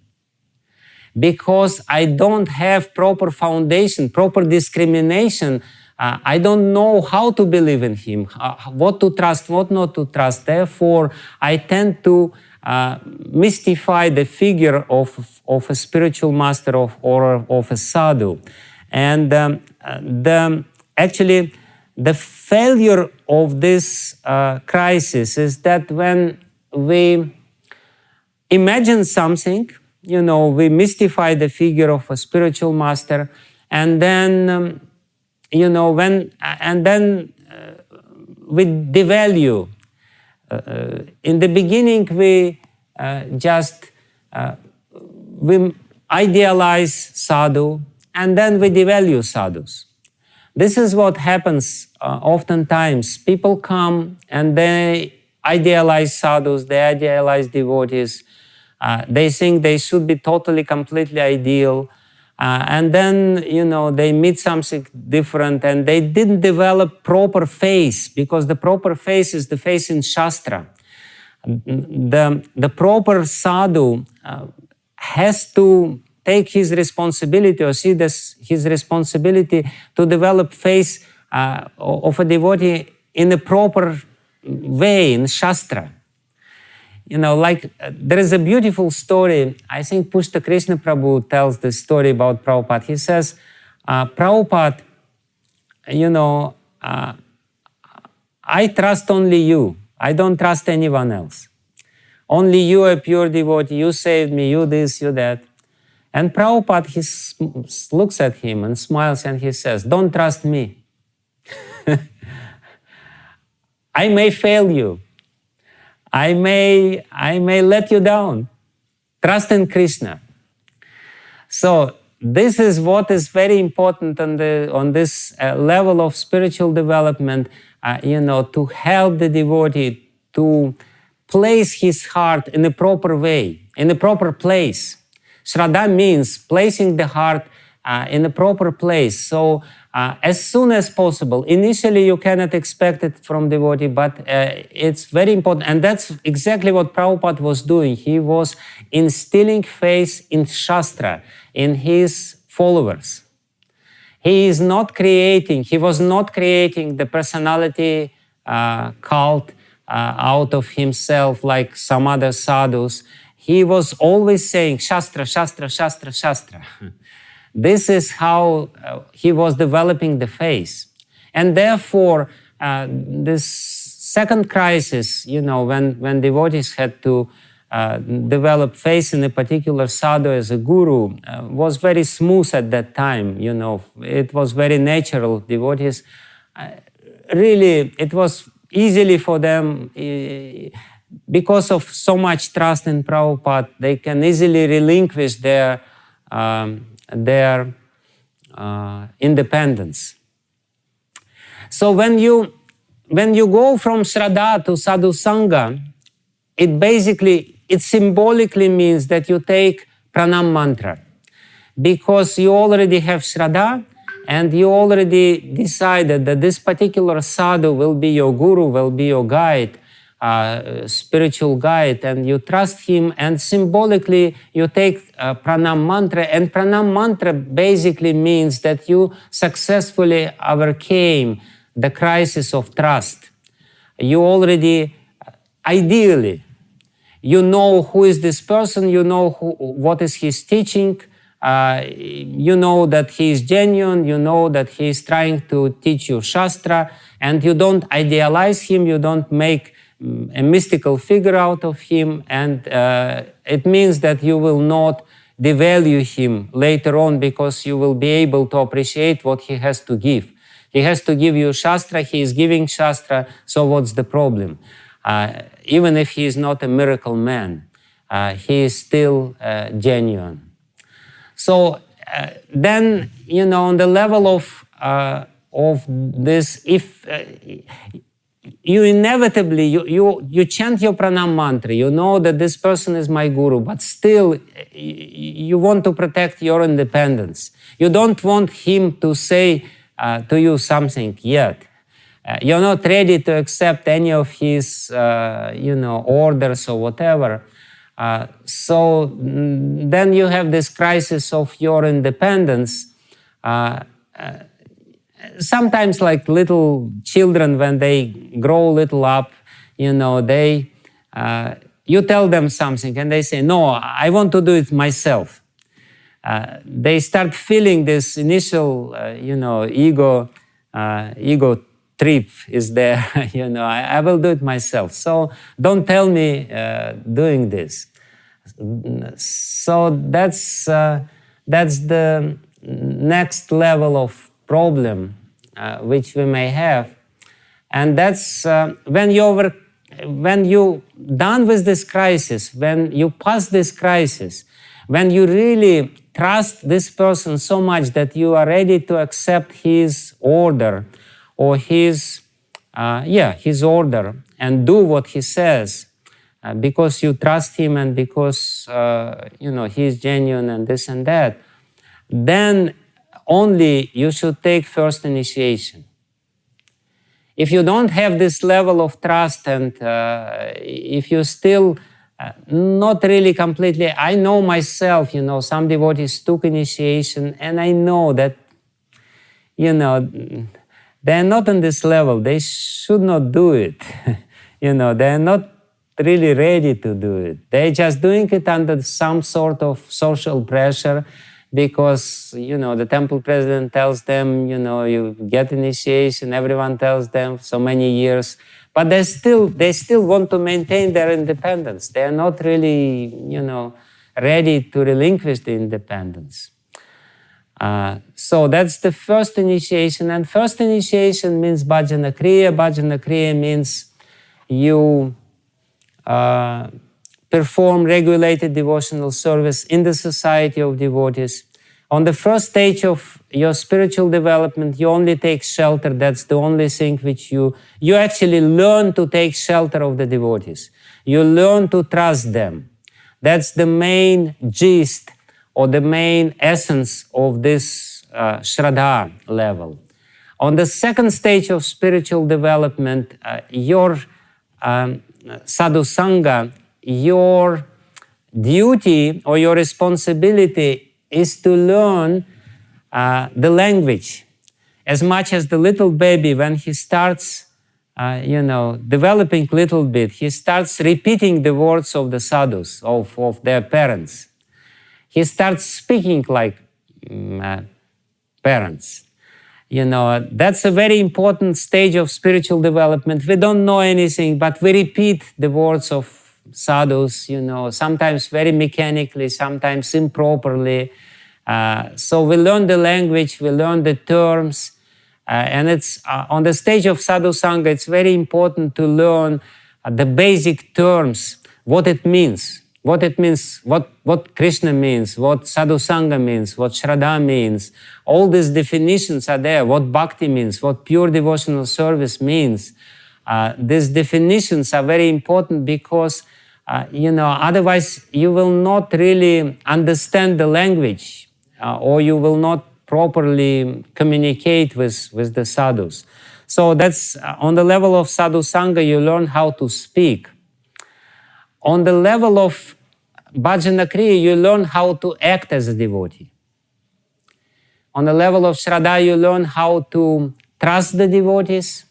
Because I don't have proper foundation, proper discrimination, I don't know how to believe in him, what to trust, what not to trust. Therefore, I tend to mystify the figure of a spiritual master or of a sadhu. And the failure of this crisis is that when we imagine something, we mystify the figure of a spiritual master, and then, we devalue. In the beginning, we we idealize sadhu, and then we devalue sadhus. This is what happens oftentimes. People come and they idealize sadhus, they idealize devotees. They think they should be totally, completely ideal. And then, they meet something different, and they didn't develop proper faith, because the proper faith is the faith in Shastra. The proper sadhu has to take his responsibility, or see his responsibility to develop faith of a devotee in a proper way, in Shastra. There is a beautiful story. I think Pushta Krishna Prabhu tells this story about Prabhupada. He says, Prabhupada, I trust only you. I don't trust anyone else. Only you, a pure devotee, you saved me, you this, you that. And Prabhupada, he looks at him and smiles, and he says, don't trust me. I may fail you. I may let you down. Trust in Krishna. So this is what is very important on this level of spiritual development, to help the devotee to place his heart in a proper way, in a proper place. Shraddha means placing the heart in a proper place. So as soon as possible. Initially, you cannot expect it from devotee, but it's very important. And that's exactly what Prabhupada was doing. He was instilling faith in Shastra, in his followers. He was not creating the personality cult out of himself like some other sadhus. He was always saying Shastra, Shastra, Shastra, Shastra. This is how he was developing the faith. And therefore, this second crisis, when devotees had to develop faith in a particular sadhu as a guru, was very smooth at that time. It was very natural. Devotees, really, it was easily for them, because of so much trust in Prabhupada, they can easily relinquish their independence. So when you go from Shraddha to Sadhu Sangha, it symbolically means that you take Pranam mantra, because you already have Shraddha and you already decided that this particular sadhu will be your guru, will be your guide spiritual guide, and you trust him, and symbolically you take pranam mantra, and pranam mantra basically means that you successfully overcame the crisis of trust. You already, ideally, you know who is this person, you know what is his teaching, you know that he is genuine, you know that he is trying to teach you Shastra, and you don't idealize him, you don't make a mystical figure out of him, and it means that you will not devalue him later on because you will be able to appreciate what he has to give. He has to give you Shastra, he is giving Shastra, so what's the problem? Even if he is not a miracle man, he is still genuine. So then, you know, on the level of this, if you inevitably, you chant your pranam mantra, you know that this person is my guru, but still you want to protect your independence. You don't want him to say to you something yet. You're not ready to accept any of his, you know, orders or whatever. So then you have this crisis of your independence. Sometimes, like little children, when they grow little up, you know, they, you tell them something and they say, no, I want to do it myself. They start feeling this initial, you know, ego trip is there, you know, I will do it myself. So don't tell me doing this. So that's the next level of problem which we may have. And that's when you done with this crisis, when you pass this crisis, when you really trust this person so much that you are ready to accept his order, or his order, and do what he says, because you trust him and because you know, he is genuine and this and that, then only you should take first initiation. If you don't have this level of trust, and if you still not really completely, I know myself, you know, some devotees took initiation, and I know that, you know, they're not on this level. They should not do it. You know, they're not really ready to do it. They're just doing it under some sort of social pressure because, you know, the temple president tells them, you know, you get initiation, everyone tells them so many years. But they still want to maintain their independence. They're not really, you know, ready to relinquish the independence. So that's the first initiation, and first initiation means bhajana kriya. Bhajana kriya means you perform regulated devotional service in the society of devotees. On the first stage of your spiritual development, you only take shelter. That's the only thing which you actually learn to take shelter of the devotees. You learn to trust them. That's the main gist or the main essence of this Shraddha level. On the second stage of spiritual development, your sadhu sangha, your duty or your responsibility is to learn the language. As much as the little baby, when he starts, you know, developing little bit, he starts repeating the words of the sadhus, of their parents. He starts speaking like parents. You know, that's a very important stage of spiritual development. We don't know anything, but we repeat the words of sadhus, you know, sometimes very mechanically, sometimes improperly. So we learn the language, we learn the terms, and it's on the stage of sadhu sangha, it's very important to learn the basic terms, what it means, what Krishna means, what sadhu sangha means, what Shraddha means. All these definitions are there, what bhakti means, what pure devotional service means. These definitions are very important because, you know, otherwise you will not really understand the language or you will not properly communicate with the sadhus. So that's on the level of sadhu sangha, you learn how to speak. On the level of bhajana kriya, you learn how to act as a devotee. On the level of shraddha, you learn how to trust the devotees,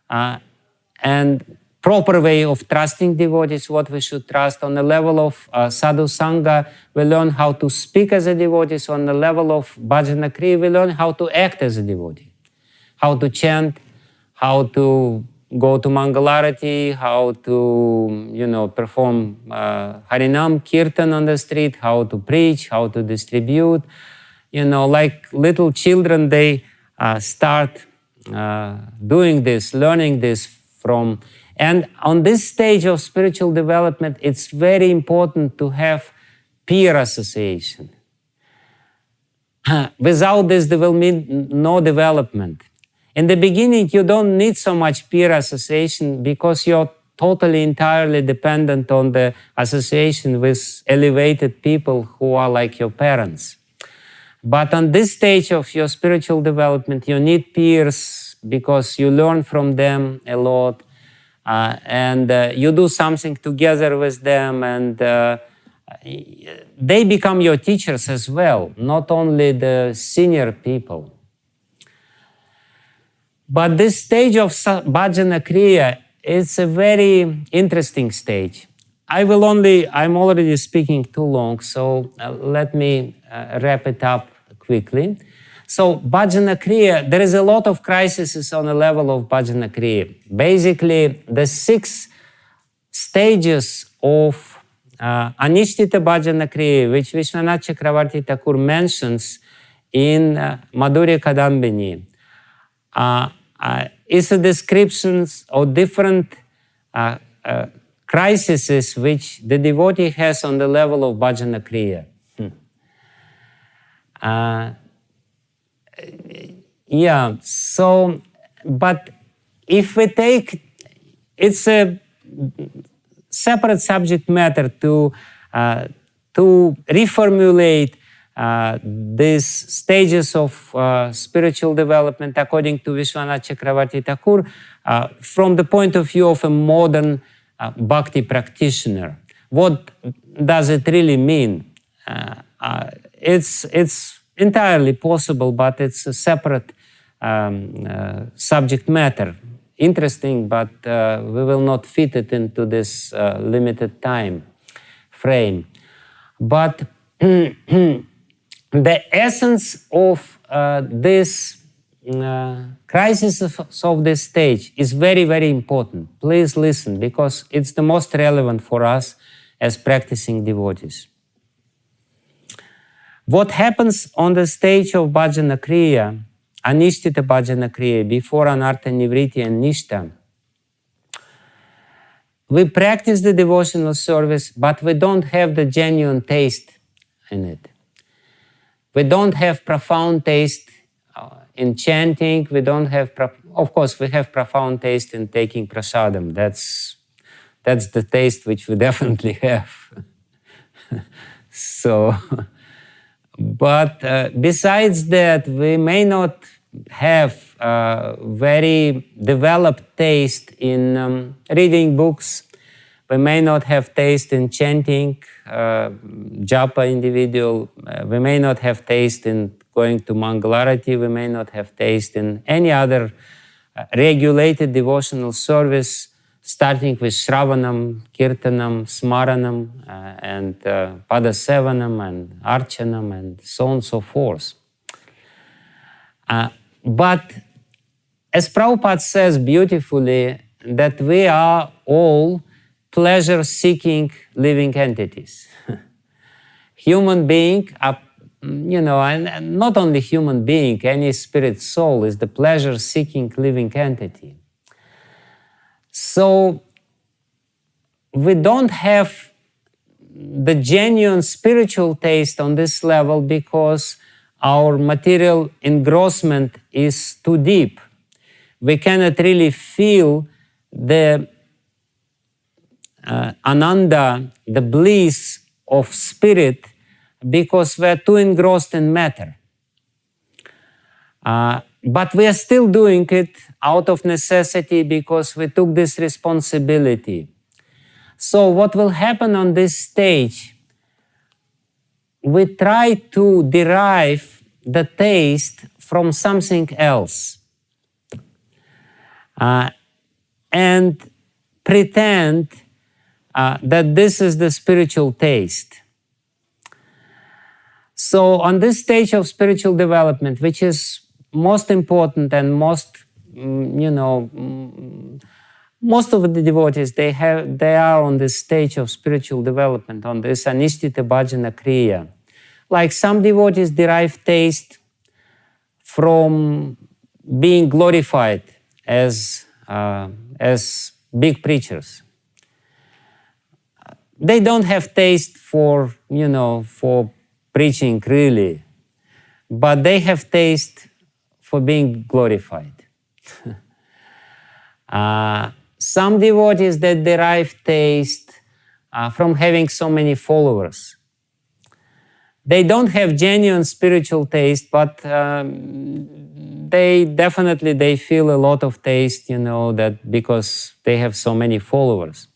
and proper way of trusting devotees, what we should trust. On the level of sadhu sangha, we learn how to speak as a devotee. So on the level of bhajana kriya, we learn how to act as a devotee, how to chant, how to go to Mangalarati, how to, perform Harinam Kirtan on the street, how to preach, how to distribute. Like little children, they start doing this, learning this from. And on this stage of spiritual development, it's very important to have peer association. Without this, there will be no development. In the beginning, you don't need so much peer association because you're totally, entirely dependent on the association with elevated people who are like your parents. But on this stage of your spiritual development, you need peers because you learn from them a lot, and you do something together with them, and they become your teachers as well, not only the senior people. But this stage of bhajana kriya is a very interesting stage. I'm already speaking too long, so let me wrap it up quickly. So bhajana kriya, there is a lot of crises on the level of bhajana kriya. Basically, the 6 stages of anishtita bhajana kriya, which Vishwanath Chakravarti Thakur mentions in Madhurya Kadambini, is a description of different crises which the devotee has on the level of bhajana kriya. But if we take, it's a separate subject matter to reformulate these stages of spiritual development according to Vishwanath Chakravarti Thakur from the point of view of a modern bhakti practitioner. What does it really mean? It's entirely possible, but it's a separate subject matter. Interesting, but we will not fit it into this limited time frame. But the essence of this crisis of this stage is very, very important. Please listen, because it's the most relevant for us as practicing devotees. What happens on the stage of bhajana kriya, anishtita bhajana kriya, before anartha nivriti and nishta? We practice the devotional service, but we don't have the genuine taste in it. We don't have profound taste in chanting. We don't have, of course, we have profound taste in taking prasadam. That's the taste which we definitely have. But besides that, we may not have very developed taste in reading books. We may not have taste in chanting, japa individual. We may not have taste in going to Mangalarati. We may not have taste in any other regulated devotional service, starting with Shravanam, Kirtanam, Smaranam, and Padasevanam, and Archanam, and so on and so forth. But as Prabhupada says beautifully, that we are all pleasure-seeking living entities. Human being, and not only human being, any spirit soul is the pleasure-seeking living entity. So we don't have the genuine spiritual taste on this level because our material engrossment is too deep. We cannot really feel the ananda, the bliss of spirit, because we're too engrossed in matter. But we are still doing it out of necessity because we took this responsibility. So what will happen on this stage? We try to derive the taste from something else and pretend that this is the spiritual taste. So on this stage of spiritual development, which is most important and most, most of the devotees, they are on this stage of spiritual development, on this anishtita bhajana kriya. Like some devotees derive taste from being glorified as big preachers. They don't have taste for, for preaching really, but they have taste for being glorified. Some devotees that derive taste from having so many followers. They don't have genuine spiritual taste, but they feel a lot of taste, that because they have so many followers.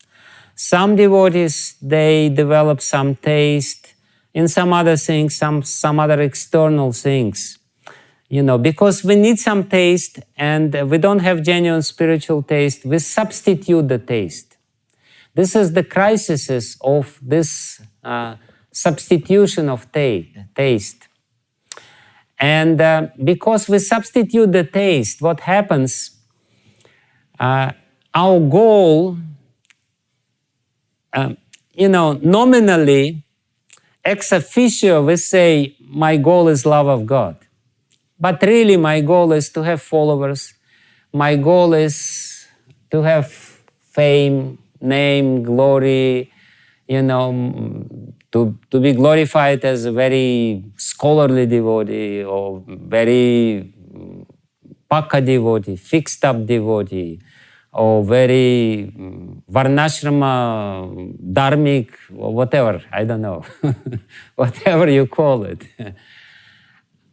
Some devotees, they develop some taste in some other things, some other external things, because we need some taste and we don't have genuine spiritual taste, we substitute the taste. This is the crisis of this substitution of taste. And because we substitute the taste, what happens, our goal, nominally, ex officio, we say, my goal is love of God. But really, my goal is to have followers. My goal is to have fame, name, glory, to be glorified as a very scholarly devotee or very pakka devotee, fixed up devotee, or very varnashrama, dharmic, or whatever, I don't know, whatever you call it.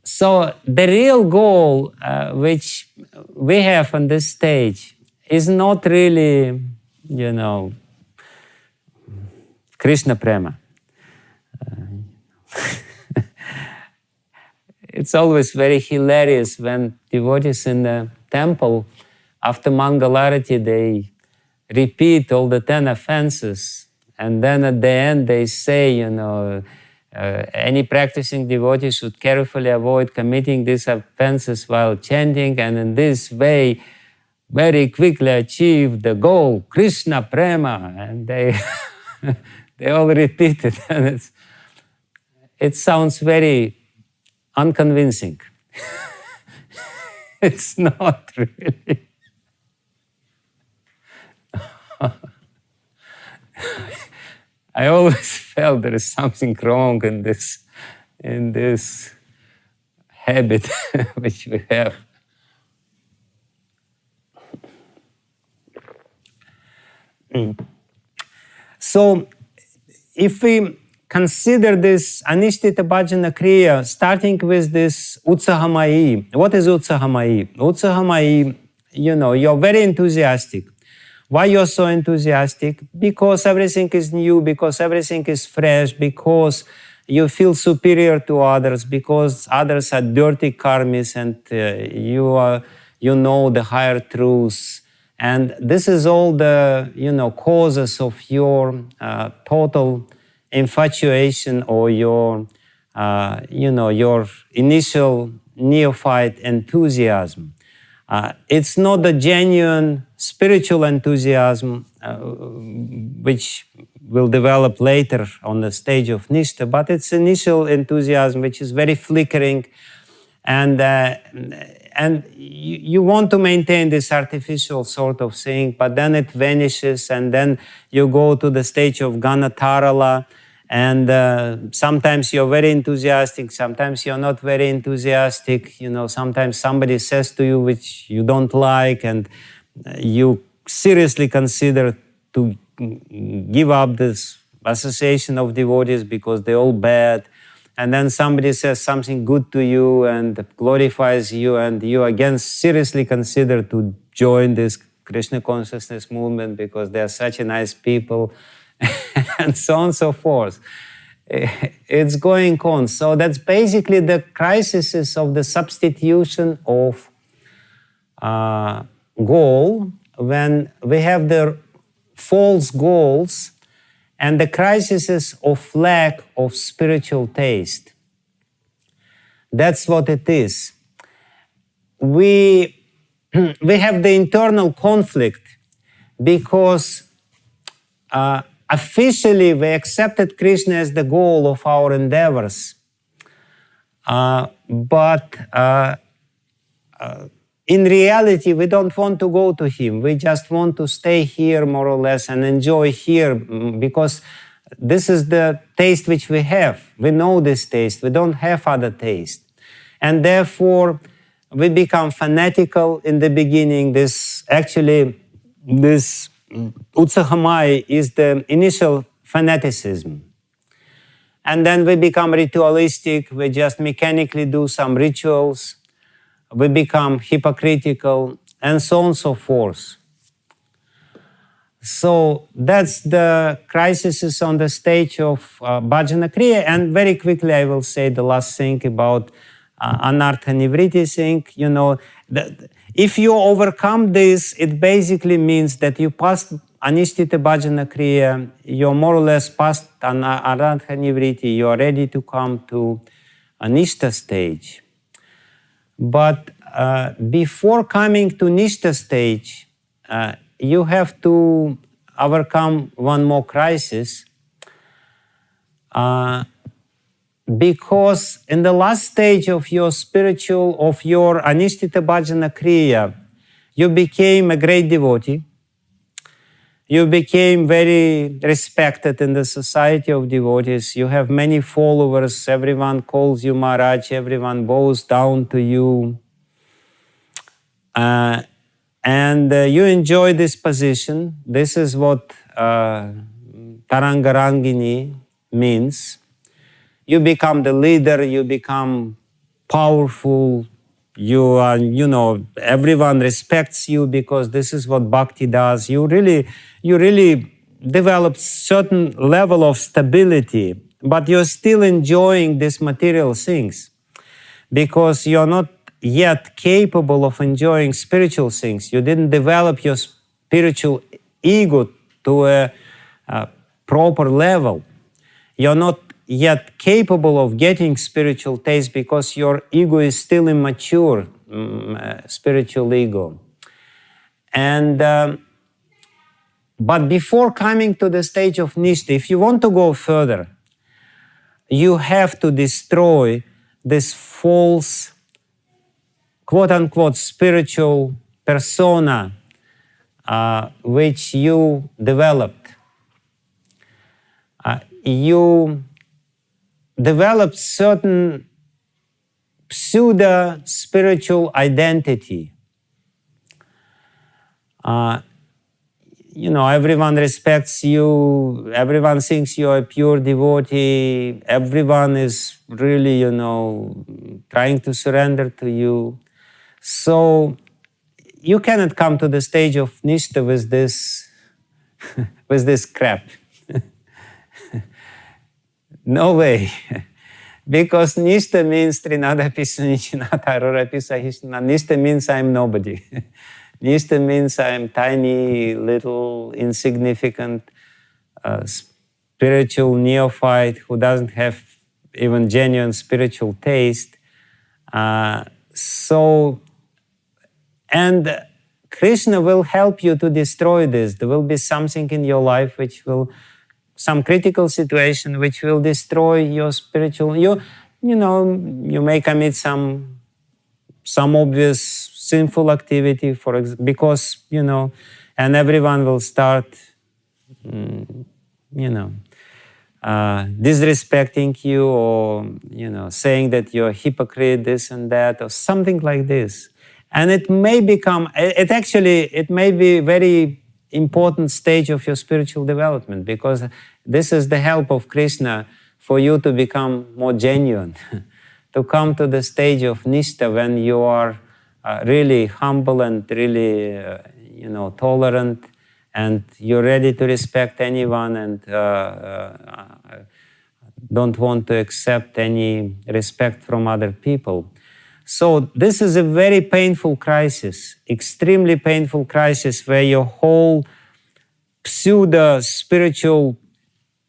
So the real goal which we have on this stage is not really, Krishna prema. It's always very hilarious when devotees in the temple, after Mangalarati, they repeat all the 10 offenses, and then at the end they say, any practicing devotee should carefully avoid committing these offenses while chanting, and in this way very quickly achieve the goal, Krishna prema, and they they all repeat it, and it sounds very unconvincing. It's not really. I always felt there is something wrong in this habit which we have. So, if we consider this anishtita bhajana kriya, starting with this utsahamai. What is utsahamai? Utsahamai, you're very enthusiastic. Why you're so enthusiastic? Because everything is new, because everything is fresh, because you feel superior to others, because others are dirty karmis and you know the higher truths. And this is all the causes of your total infatuation or your initial neophyte enthusiasm. It's not the genuine spiritual enthusiasm which will develop later on the stage of Nishta, but it's initial enthusiasm which is very flickering, and you want to maintain this artificial sort of thing, but then it vanishes, and then you go to the stage of Ganatarala, and sometimes you're very enthusiastic, sometimes you're not very enthusiastic. Sometimes somebody says to you which you don't like, and you seriously consider to give up this association of devotees because they're all bad. and then somebody says something good to you and glorifies you, and you again seriously consider to join this Krishna consciousness movement because they are such a nice people, and so on and so forth. It's going on. So that's basically the crisis of the substitution of goal, when we have the false goals and the crisis of lack of spiritual taste. That's what it is. We have the internal conflict because officially we accepted Krishna as the goal of our endeavors, but in reality, we don't want to go to him. We just want to stay here more or less and enjoy here because this is the taste which we have. We know this taste. We don't have other taste. And therefore, we become fanatical in the beginning. This utsahamai is the initial fanaticism. And then we become ritualistic. We just mechanically do some rituals. We become hypocritical, and so on and so forth. So that's the crisis on the stage of bhajana kriya. And very quickly I will say the last thing about anartha nivriti thing. You know, if you overcome this, it basically means that you passed anishtita bhajana kriya, you're more or less past anartha nivriti, you are ready to come to anishta stage. But before coming to Nishta stage, you have to overcome one more crisis, because in the last stage of your Anishtita Bhajana Kriya, you became a great devotee. You became very respected in the society of devotees. You have many followers. Everyone calls you Maharaj. Everyone bows down to you. And you enjoy this position. This is what Tarangarangini means. You become the leader. You become powerful. You are, everyone respects you because this is what bhakti does. You really develop certain level of stability, but you're still enjoying these material things because you're not yet capable of enjoying spiritual things. You didn't develop your spiritual ego to a proper level. You're not yet capable of getting spiritual taste because your ego is still immature, spiritual ego. And but before coming to the stage of Nishta, if you want to go further, you have to destroy this false, quote-unquote, spiritual persona which you developed. You developed certain pseudo-spiritual identity. Everyone respects you, everyone thinks you're a pure devotee, everyone is really, trying to surrender to you. So you cannot come to the stage of Nishta with this, with this crap. No way. Because Nishta means Trinada Pisanichinata Arora Pisahishna. Nishta means I'm nobody. Nishta means I'm tiny, little, insignificant, spiritual neophyte who doesn't have even genuine spiritual taste. And Krishna will help you to destroy this. There will be something in your life which will, some critical situation which will destroy your spiritual. You may commit some obvious sinful activity, because and everyone will start, disrespecting you, or saying that you're a hypocrite, this and that, or something like this. And it may become, it may be very important stage of your spiritual development, because this is the help of Krishna for you to become more genuine, to come to the stage of nishta when you are really humble and really, tolerant, and you're ready to respect anyone and don't want to accept any respect from other people. So this is a very painful crisis, extremely painful crisis, where your whole pseudo-spiritual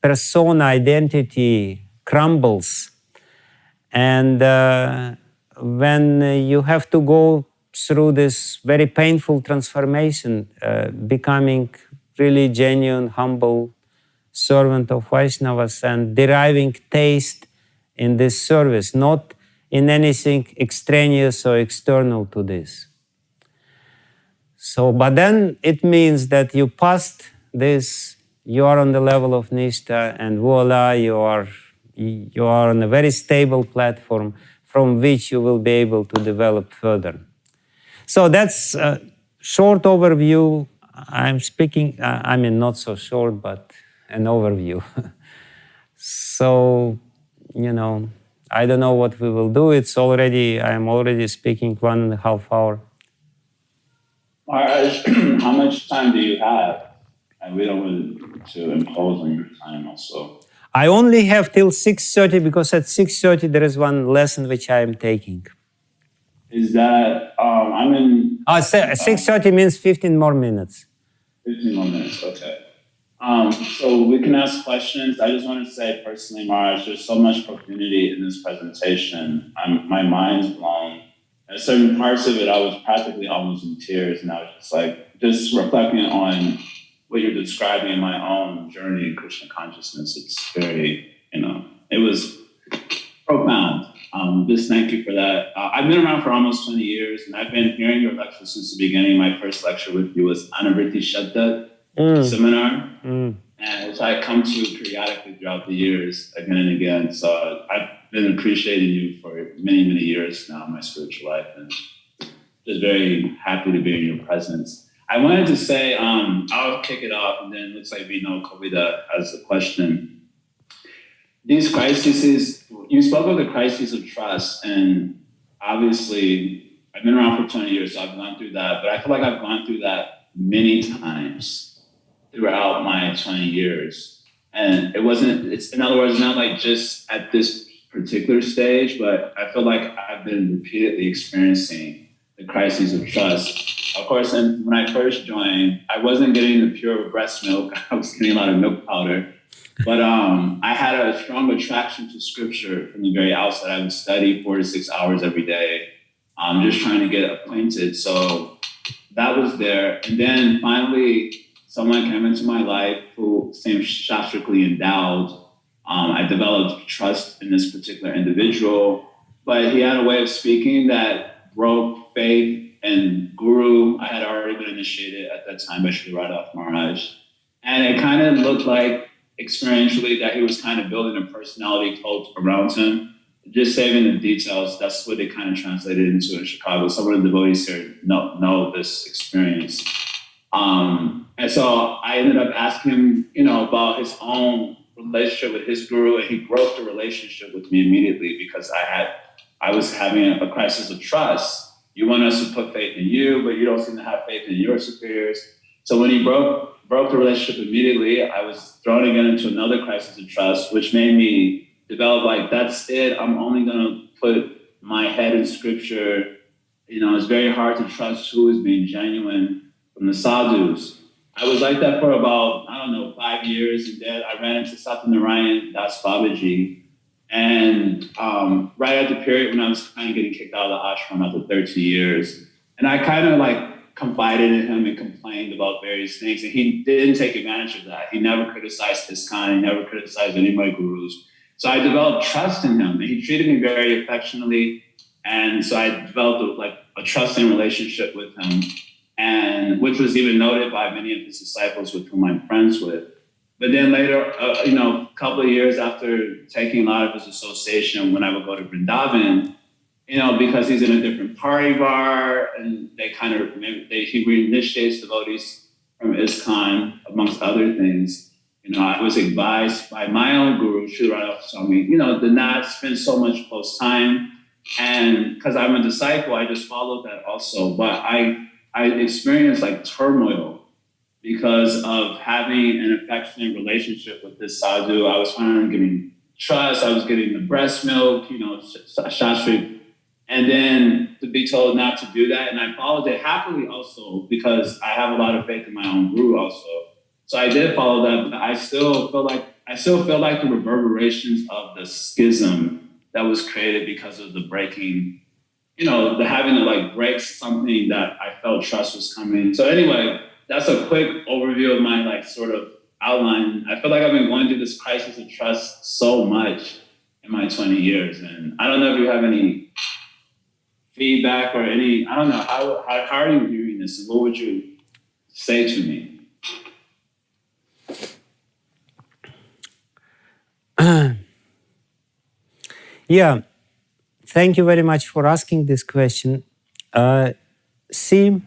persona identity crumbles. And when you have to go through this very painful transformation, becoming really genuine, humble servant of Vaishnavas and deriving taste in this service, not in anything extraneous or external to this. So, but then it means that you passed this, you are on the level of nishta, and voila, you are on a very stable platform from which you will be able to develop further. So that's a short overview. I'm speaking, not so short, but an overview. So, I don't know what we will do. I'm already speaking 1.5 hours. How much time do you have? And we don't want to impose on your time also. I only have till 6:30 because at 6:30 there is one lesson which I am taking. Is that, I'm in... 6:30 means 15 more minutes. 15 more minutes, okay. So we can ask questions. I just want to say personally, Maharaj, there's so much profundity in this presentation. My mind's blown. At certain parts of it, I was practically almost in tears, and I was just reflecting on what you're describing in my own journey in Krishna consciousness. It's very, it was profound. Just thank you for that. I've been around for almost 20 years, and I've been hearing your lectures since the beginning. My first lecture with you was Anavritti Shabda seminar, and which I come to periodically throughout the years, again and again. So I've been appreciating you for many, many years now in my spiritual life, and just very happy to be in your presence. I wanted to say, I'll kick it off, and then it looks like we know Kavita has a question. These crises, you spoke of the crises of trust, and obviously I've been around for 20 years, so I've gone through that, but I feel like I've gone through that many times throughout my 20 years. And it's in other words, not like just at this particular stage, but I feel like I've been repeatedly experiencing the crises of trust. Of course, and when I first joined, I wasn't getting the pure breast milk. I was getting a lot of milk powder. But I had a strong attraction to scripture from the very outset. I would study 4 to 6 hours every day, just trying to get acquainted. So that was there. And then finally, someone came into my life who seemed shastrically endowed. I developed trust in this particular individual, but he had a way of speaking that broke faith and guru. I had already been initiated at that time by Sri Radha Maharaj. And it kind of looked like experientially that he was kind of building a personality cult around him. Just saving the details, that's what it kind of translated into in Chicago. Some of the devotees here know this experience. And so I ended up asking him, about his own relationship with his guru, and he broke the relationship with me immediately because I was having a crisis of trust. You want us to put faith in you, but you don't seem to have faith in your superiors. So when he broke the relationship immediately, I was thrown again into another crisis of trust, which made me develop that's it. I'm only going to put my head in scripture. It's very hard to trust who is being genuine from the sadhus. I was like that for about, 5 years, and then I ran into Satyanarayan Das Babaji. And right at the period when I was kind of getting kicked out of the ashram after 13 years, and I kind of confided in him and complained about various things, and he didn't take advantage of that. He never criticized ISKCON, he never criticized any of my gurus. So I developed trust in him, and he treated me very affectionately, and so I developed a trusting relationship with him, and which was even noted by many of his disciples with whom I'm friends with. But then later, a couple of years after taking a lot of his association, when I would go to Vrindavan, because he's in a different party bar, and he reinitiates devotees from ISKCON, amongst other things. I was advised by my own guru, Sri Radha Goswami, to not spend so much close time. And because I'm a disciple, I just followed that also. But I experienced like turmoil because of having an affectionate relationship with this sadhu. I was finally getting trust. I was getting the breast milk, shastri. And then to be told not to do that. And I followed it happily also because I have a lot of faith in my own guru also. So I did follow that, but I still feel like the reverberations of the schism that was created because of the breaking, the having to like break something that I felt trust was coming. So anyway, that's a quick overview of my like sort of outline. I feel like I've been going through this crisis of trust so much in my 20 years. And I don't know if you have any feedback or any, I don't know, how are you viewing this? And what would you say to me? Yeah, thank you very much for asking this question. See,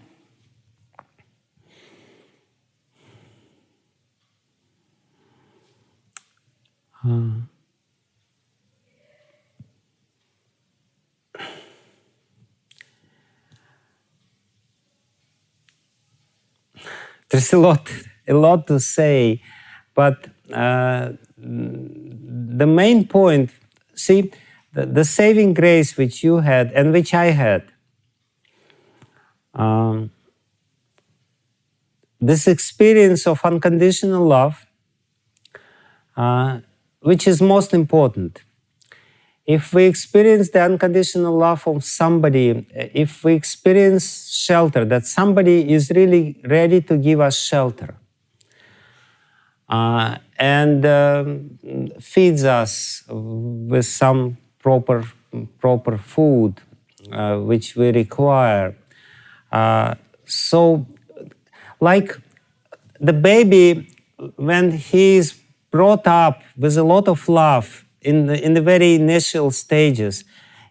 there's a lot to say, but the main point, see, the saving grace which you had and which I had, this experience of unconditional love, which is most important. If we experience the unconditional love of somebody, if we experience shelter, that somebody is really ready to give us shelter, and feeds us with some proper food which we require. So, like the baby, when he is brought up with a lot of love in the very initial stages,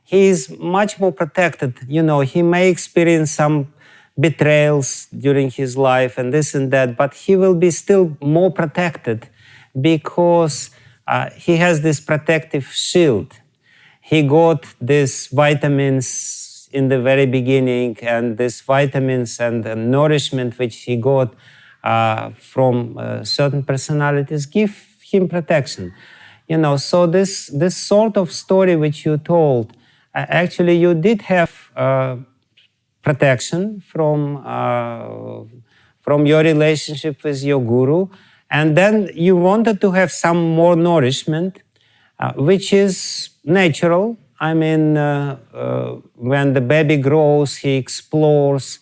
he is much more protected. He may experience some betrayals during his life and this and that, but he will be still more protected because he has this protective shield. He got these vitamins in the very beginning, and these vitamins and the nourishment which he got from certain personalities give him protection. So this sort of story which you told, actually you did have protection from your relationship with your guru, and then you wanted to have some more nourishment, which is natural. I mean, when the baby grows, he explores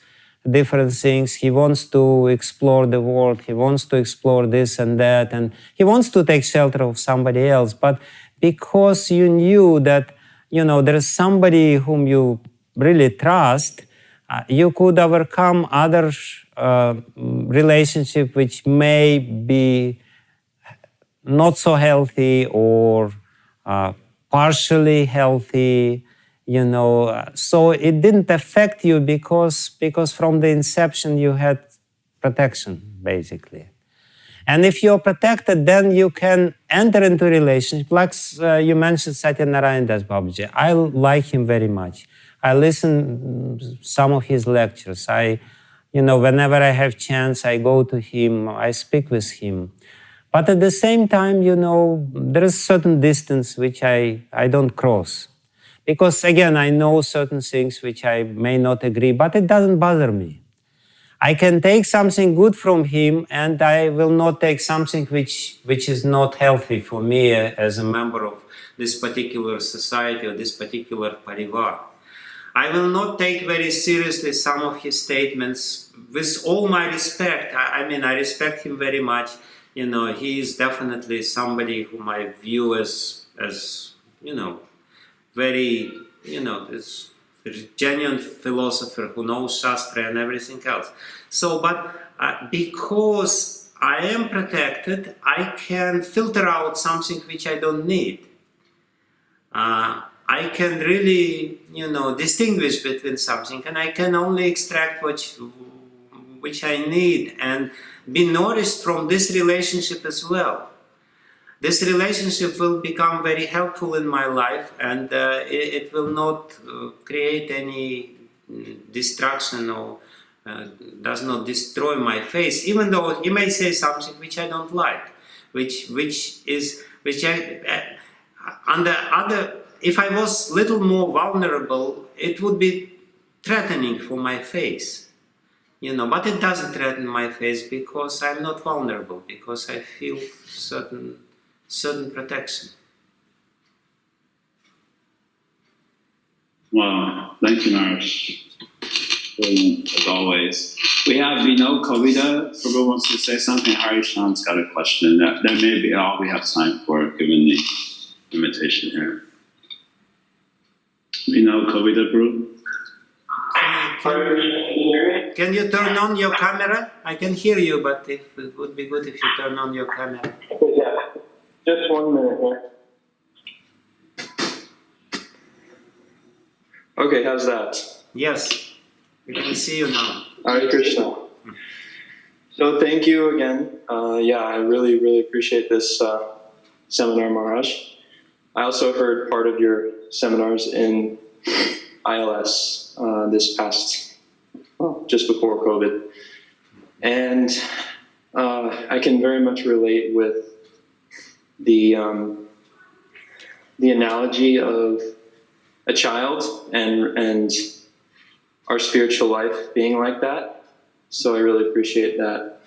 different things. He wants to explore the world. He wants to explore this and that, and he wants to take shelter of somebody else. But because you knew that, there is somebody whom you really trust, you could overcome other relationship which may be not so healthy or partially healthy, so it didn't affect you because from the inception you had protection, basically. And if you're protected, then you can enter into relationship. Like you mentioned Satyanarayan Das Babaji. I like him very much. I listen some of his lectures. Whenever I have chance, I go to him, I speak with him. But at the same time, there is certain distance which I don't cross. Because again, I know certain things which I may not agree, but it doesn't bother me. I can take something good from him, and I will not take something which is not healthy for me as a member of this particular society or this particular parivar. I will not take very seriously some of his statements, with all my respect. I respect him very much. He is definitely somebody whom I view as very, this genuine philosopher who knows Shastra and everything else. So, but because I am protected, I can filter out something which I don't need. I can really, distinguish between something, and I can only extract which I need, and be nourished from this relationship as well. This relationship will become very helpful in my life, and it will not create any destruction or does not destroy my faith, even though he may say something which I don't like, which I on the other, if I was little more vulnerable, it would be threatening for my faith, you know. But it doesn't threaten my faith because I'm not vulnerable, because I feel certain protection. Wow, thank you, Naresh. Brilliant, as always. We have Vinod Kavita. Prabhu wants to say something. Harisham's got a question. That may be all we have time for, given the invitation here. Vinod Kavita, Prabhu? Can you turn on your camera? I can hear you, but it would be good if you turn on your camera. Yeah, just 1 minute here. Okay, how's that? Yes, we can see you now. Hare Krishna. So thank you again. Yeah, I really appreciate this seminar, Maharaj. I also heard part of your seminars in ILS this past, just before COVID. And I can very much relate with the analogy of a child and our spiritual life being like that. So I really appreciate that.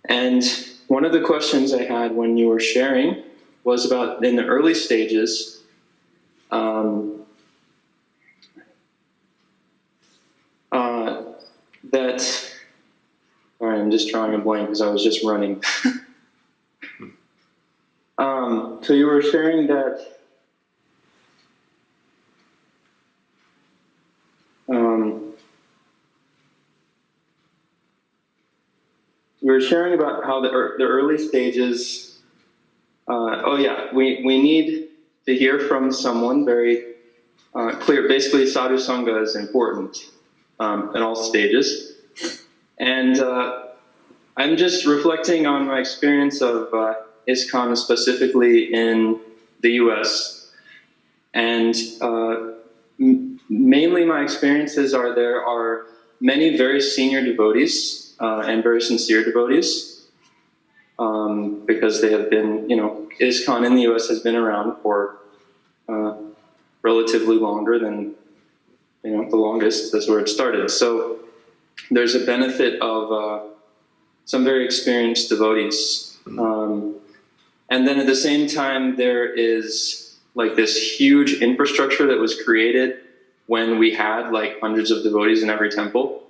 And one of the questions I had when you were sharing was about in the early stages, that, sorry, I'm just drawing a blank because I was just running. So you were sharing that we were sharing about how the early stages, we need to hear from someone very clear. Basically, sadhu sangha is important in all stages. And I'm just reflecting on my experience of ISKCON, specifically in the US. And mainly my experiences are there are many very senior devotees and very sincere devotees, because they have been, ISKCON in the US has been around for relatively longer than, the longest. That's where it started. So there's a benefit of some very experienced devotees. And then at the same time, there is like this huge infrastructure that was created when we had like hundreds of devotees in every temple,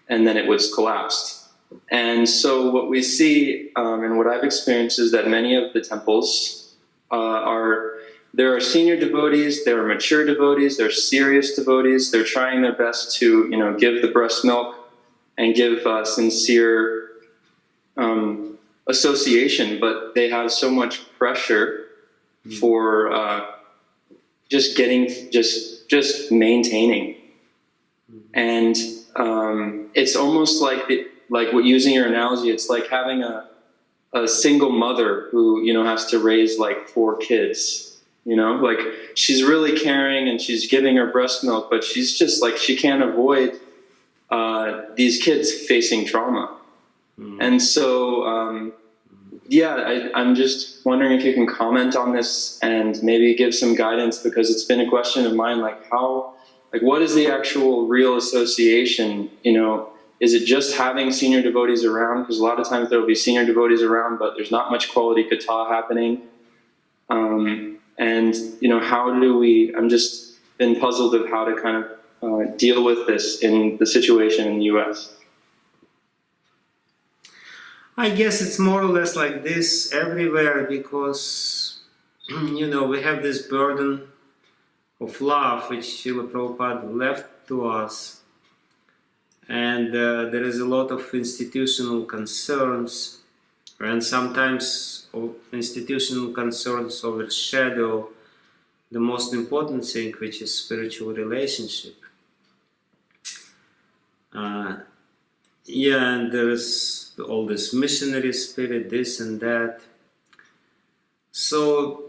and then it was collapsed. And so what we see, and what I've experienced, is that many of the temples there are senior devotees, there are mature devotees, there are serious devotees. They're trying their best to, give the breast milk and give sincere association, but they have so much pressure for just maintaining. And it's almost like using your analogy, it's like having a single mother who, has to raise like 4 kids. Like she's really caring and she's giving her breast milk, but she's just like, she can't avoid these kids facing trauma. And so, I'm just wondering if you can comment on this and maybe give some guidance, because it's been a question of mine, what is the actual real association? Is it just having senior devotees around? Because a lot of times there will be senior devotees around, but there's not much quality kata happening. And, how do we, I'm just been puzzled of how to kind of deal with this in the situation in the US. I guess it's more or less like this everywhere, because, we have this burden of love which Srila Prabhupada left to us. And there is a lot of institutional concerns, and sometimes institutional concerns overshadow the most important thing, which is spiritual relationship. yeah, and there's all this missionary spirit, this and that. So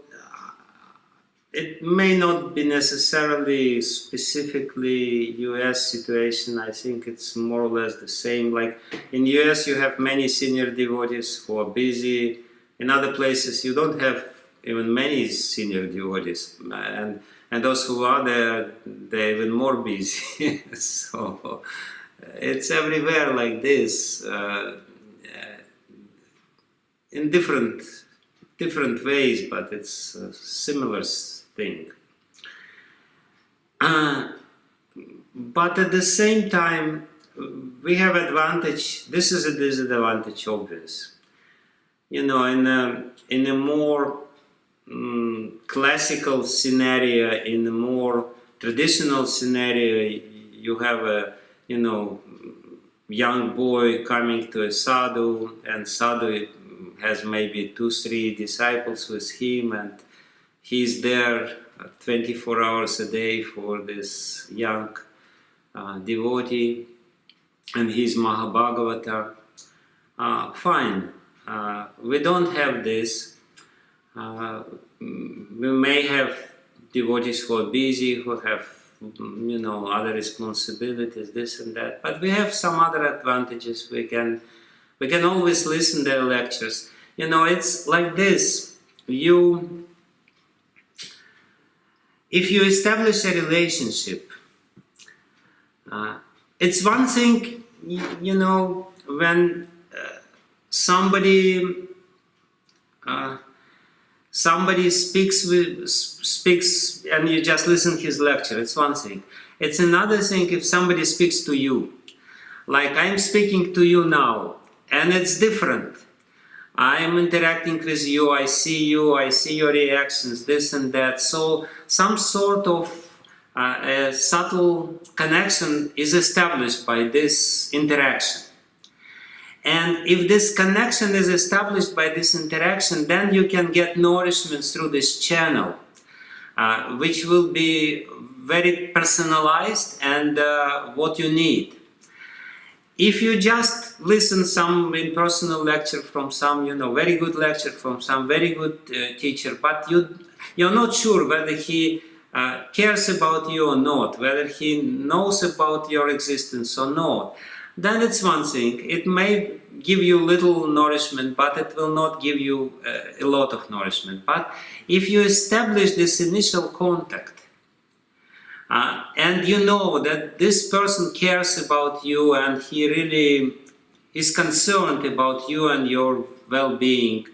it may not be necessarily specifically US situation. I think it's more or less the same. Like in US you have many senior devotees who are busy. In other places you don't have even many senior devotees, and those who are there, they're even more busy. So it's everywhere like this, in different ways, but it's a similar thing. But at the same time, we have advantage. This is a disadvantage, obvious. You know, in a more classical scenario, in a more traditional scenario, you have a young boy coming to a sadhu, and sadhu has maybe 2-3 disciples with him, and he's there 24 hours a day for this young devotee, and he's Mahabhagavata. Fine. We don't have this. We may have devotees who are busy, who have other responsibilities, this and that, but we have some other advantages. We can always listen to their lectures. It's like this. If you establish a relationship, it's one thing, when somebody speaks and you just listen to his lecture. It's one thing. It's another thing if somebody speaks to you. Like I'm speaking to you now, and it's different. I'm interacting with you, I see your reactions, this and that. So some sort of a subtle connection is established by this interaction. And if this connection is established by this interaction, then you can get nourishment through this channel, which will be very personalized and what you need. If you just listen some impersonal lecture from some, very good lecture from some very good teacher, but you're not sure whether he cares about you or not, whether he knows about your existence or not, then it's one thing. It may give you little nourishment, but it will not give you a lot of nourishment. But if you establish this initial contact, and you know that this person cares about you and he really is concerned about you and your well-being,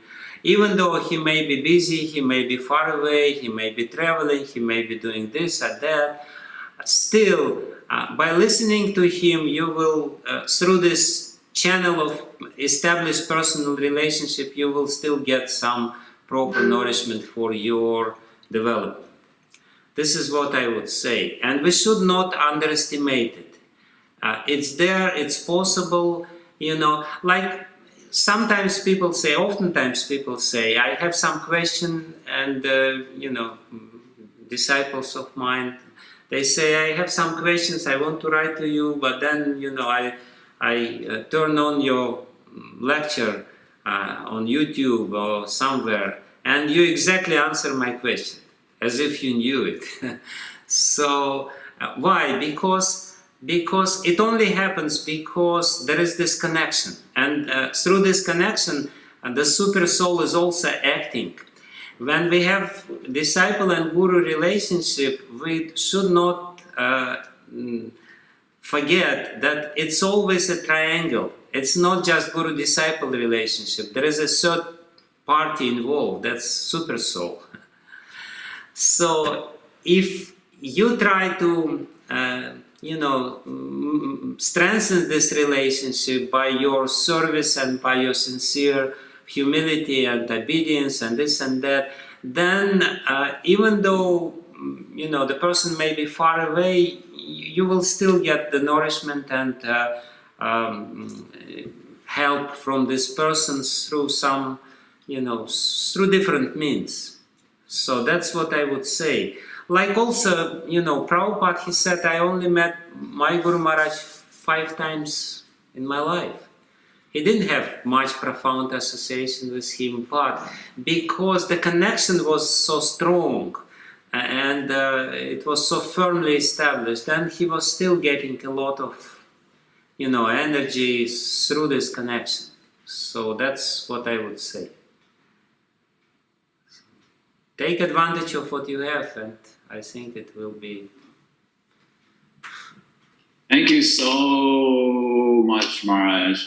even though he may be busy, he may be far away, he may be traveling, he may be doing this or that, still, by listening to him, you will, through this channel of established personal relationship, you will still get some proper nourishment for your development. This is what I would say, and we should not underestimate it. It's there, it's possible, like sometimes people say, oftentimes people say, I have some question, and disciples of mine, they say, I have some questions, I want to write to you, but then, I turn on your lecture on YouTube or somewhere, and you exactly answer my question, as if you knew it. So, why? Because it only happens because there is this connection, and through this connection, the super soul is also acting. When we have disciple and guru relationship, we should not forget that it's always a triangle. It's not just guru-disciple relationship. There is a third party involved, that's super soul. So if you try to strengthen this relationship by your service and by your sincere humility and obedience and this and that, then even though the person may be far away, you will still get the nourishment and help from this person through some, through different means. So that's what I would say. Like also, Prabhupada, he said, I only met my Guru Maharaj 5 times in my life. He didn't have much profound association with him, but because the connection was so strong and it was so firmly established, then he was still getting a lot of, energy through this connection. So that's what I would say. Take advantage of what you have, and I think it will be. Thank you so much, Maharaj.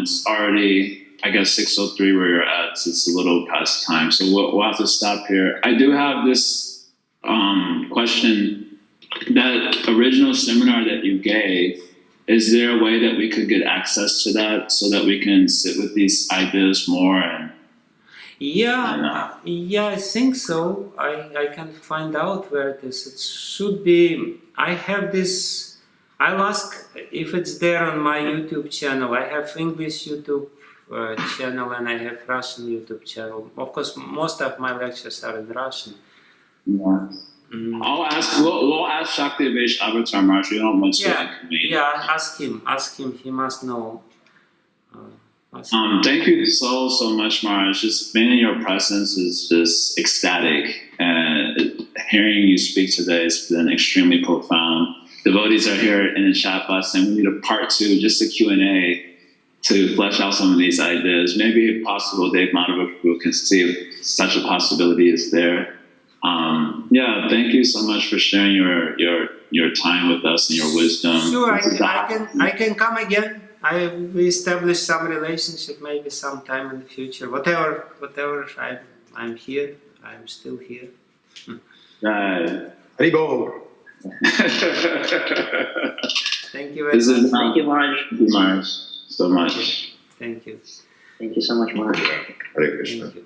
It's already, I guess, 6:03 where you're at. So it's a little past time, so we'll have to stop here. I do have this question. That original seminar that you gave, is there a way that we could get access to that so that we can sit with these ideas more? Yeah, I think so. I can find out where it is. It should be. I have this. I'll ask if it's there on my YouTube channel. I have English YouTube channel and I have Russian YouTube channel. Of course, most of my lectures are in Russian. Yeah. I'll ask. We'll ask Shakti Avatar Maharaj. We don't want to inconvenience. Yeah. Ask him. He must know. Thank you so much, Maharaj. Just being in your presence is just ecstatic, and hearing you speak today has been extremely profound. Devotees are here in the chat box, and we need a part 2, just a Q&A, to flesh out some of these ideas. Maybe if possible, Dave Madhava can see if such a possibility is there. Thank you so much for sharing your time with us and your wisdom. Sure, I can come again. We establish some relationship maybe sometime in the future. Whatever. I'm here. I'm still here. Right. Haribo. Thank you very much. Thank you, Maharaj. Thank you, Maharaj, so much. Thank you. Thank you so much, Maharaj. Hare Krishna. Thank you.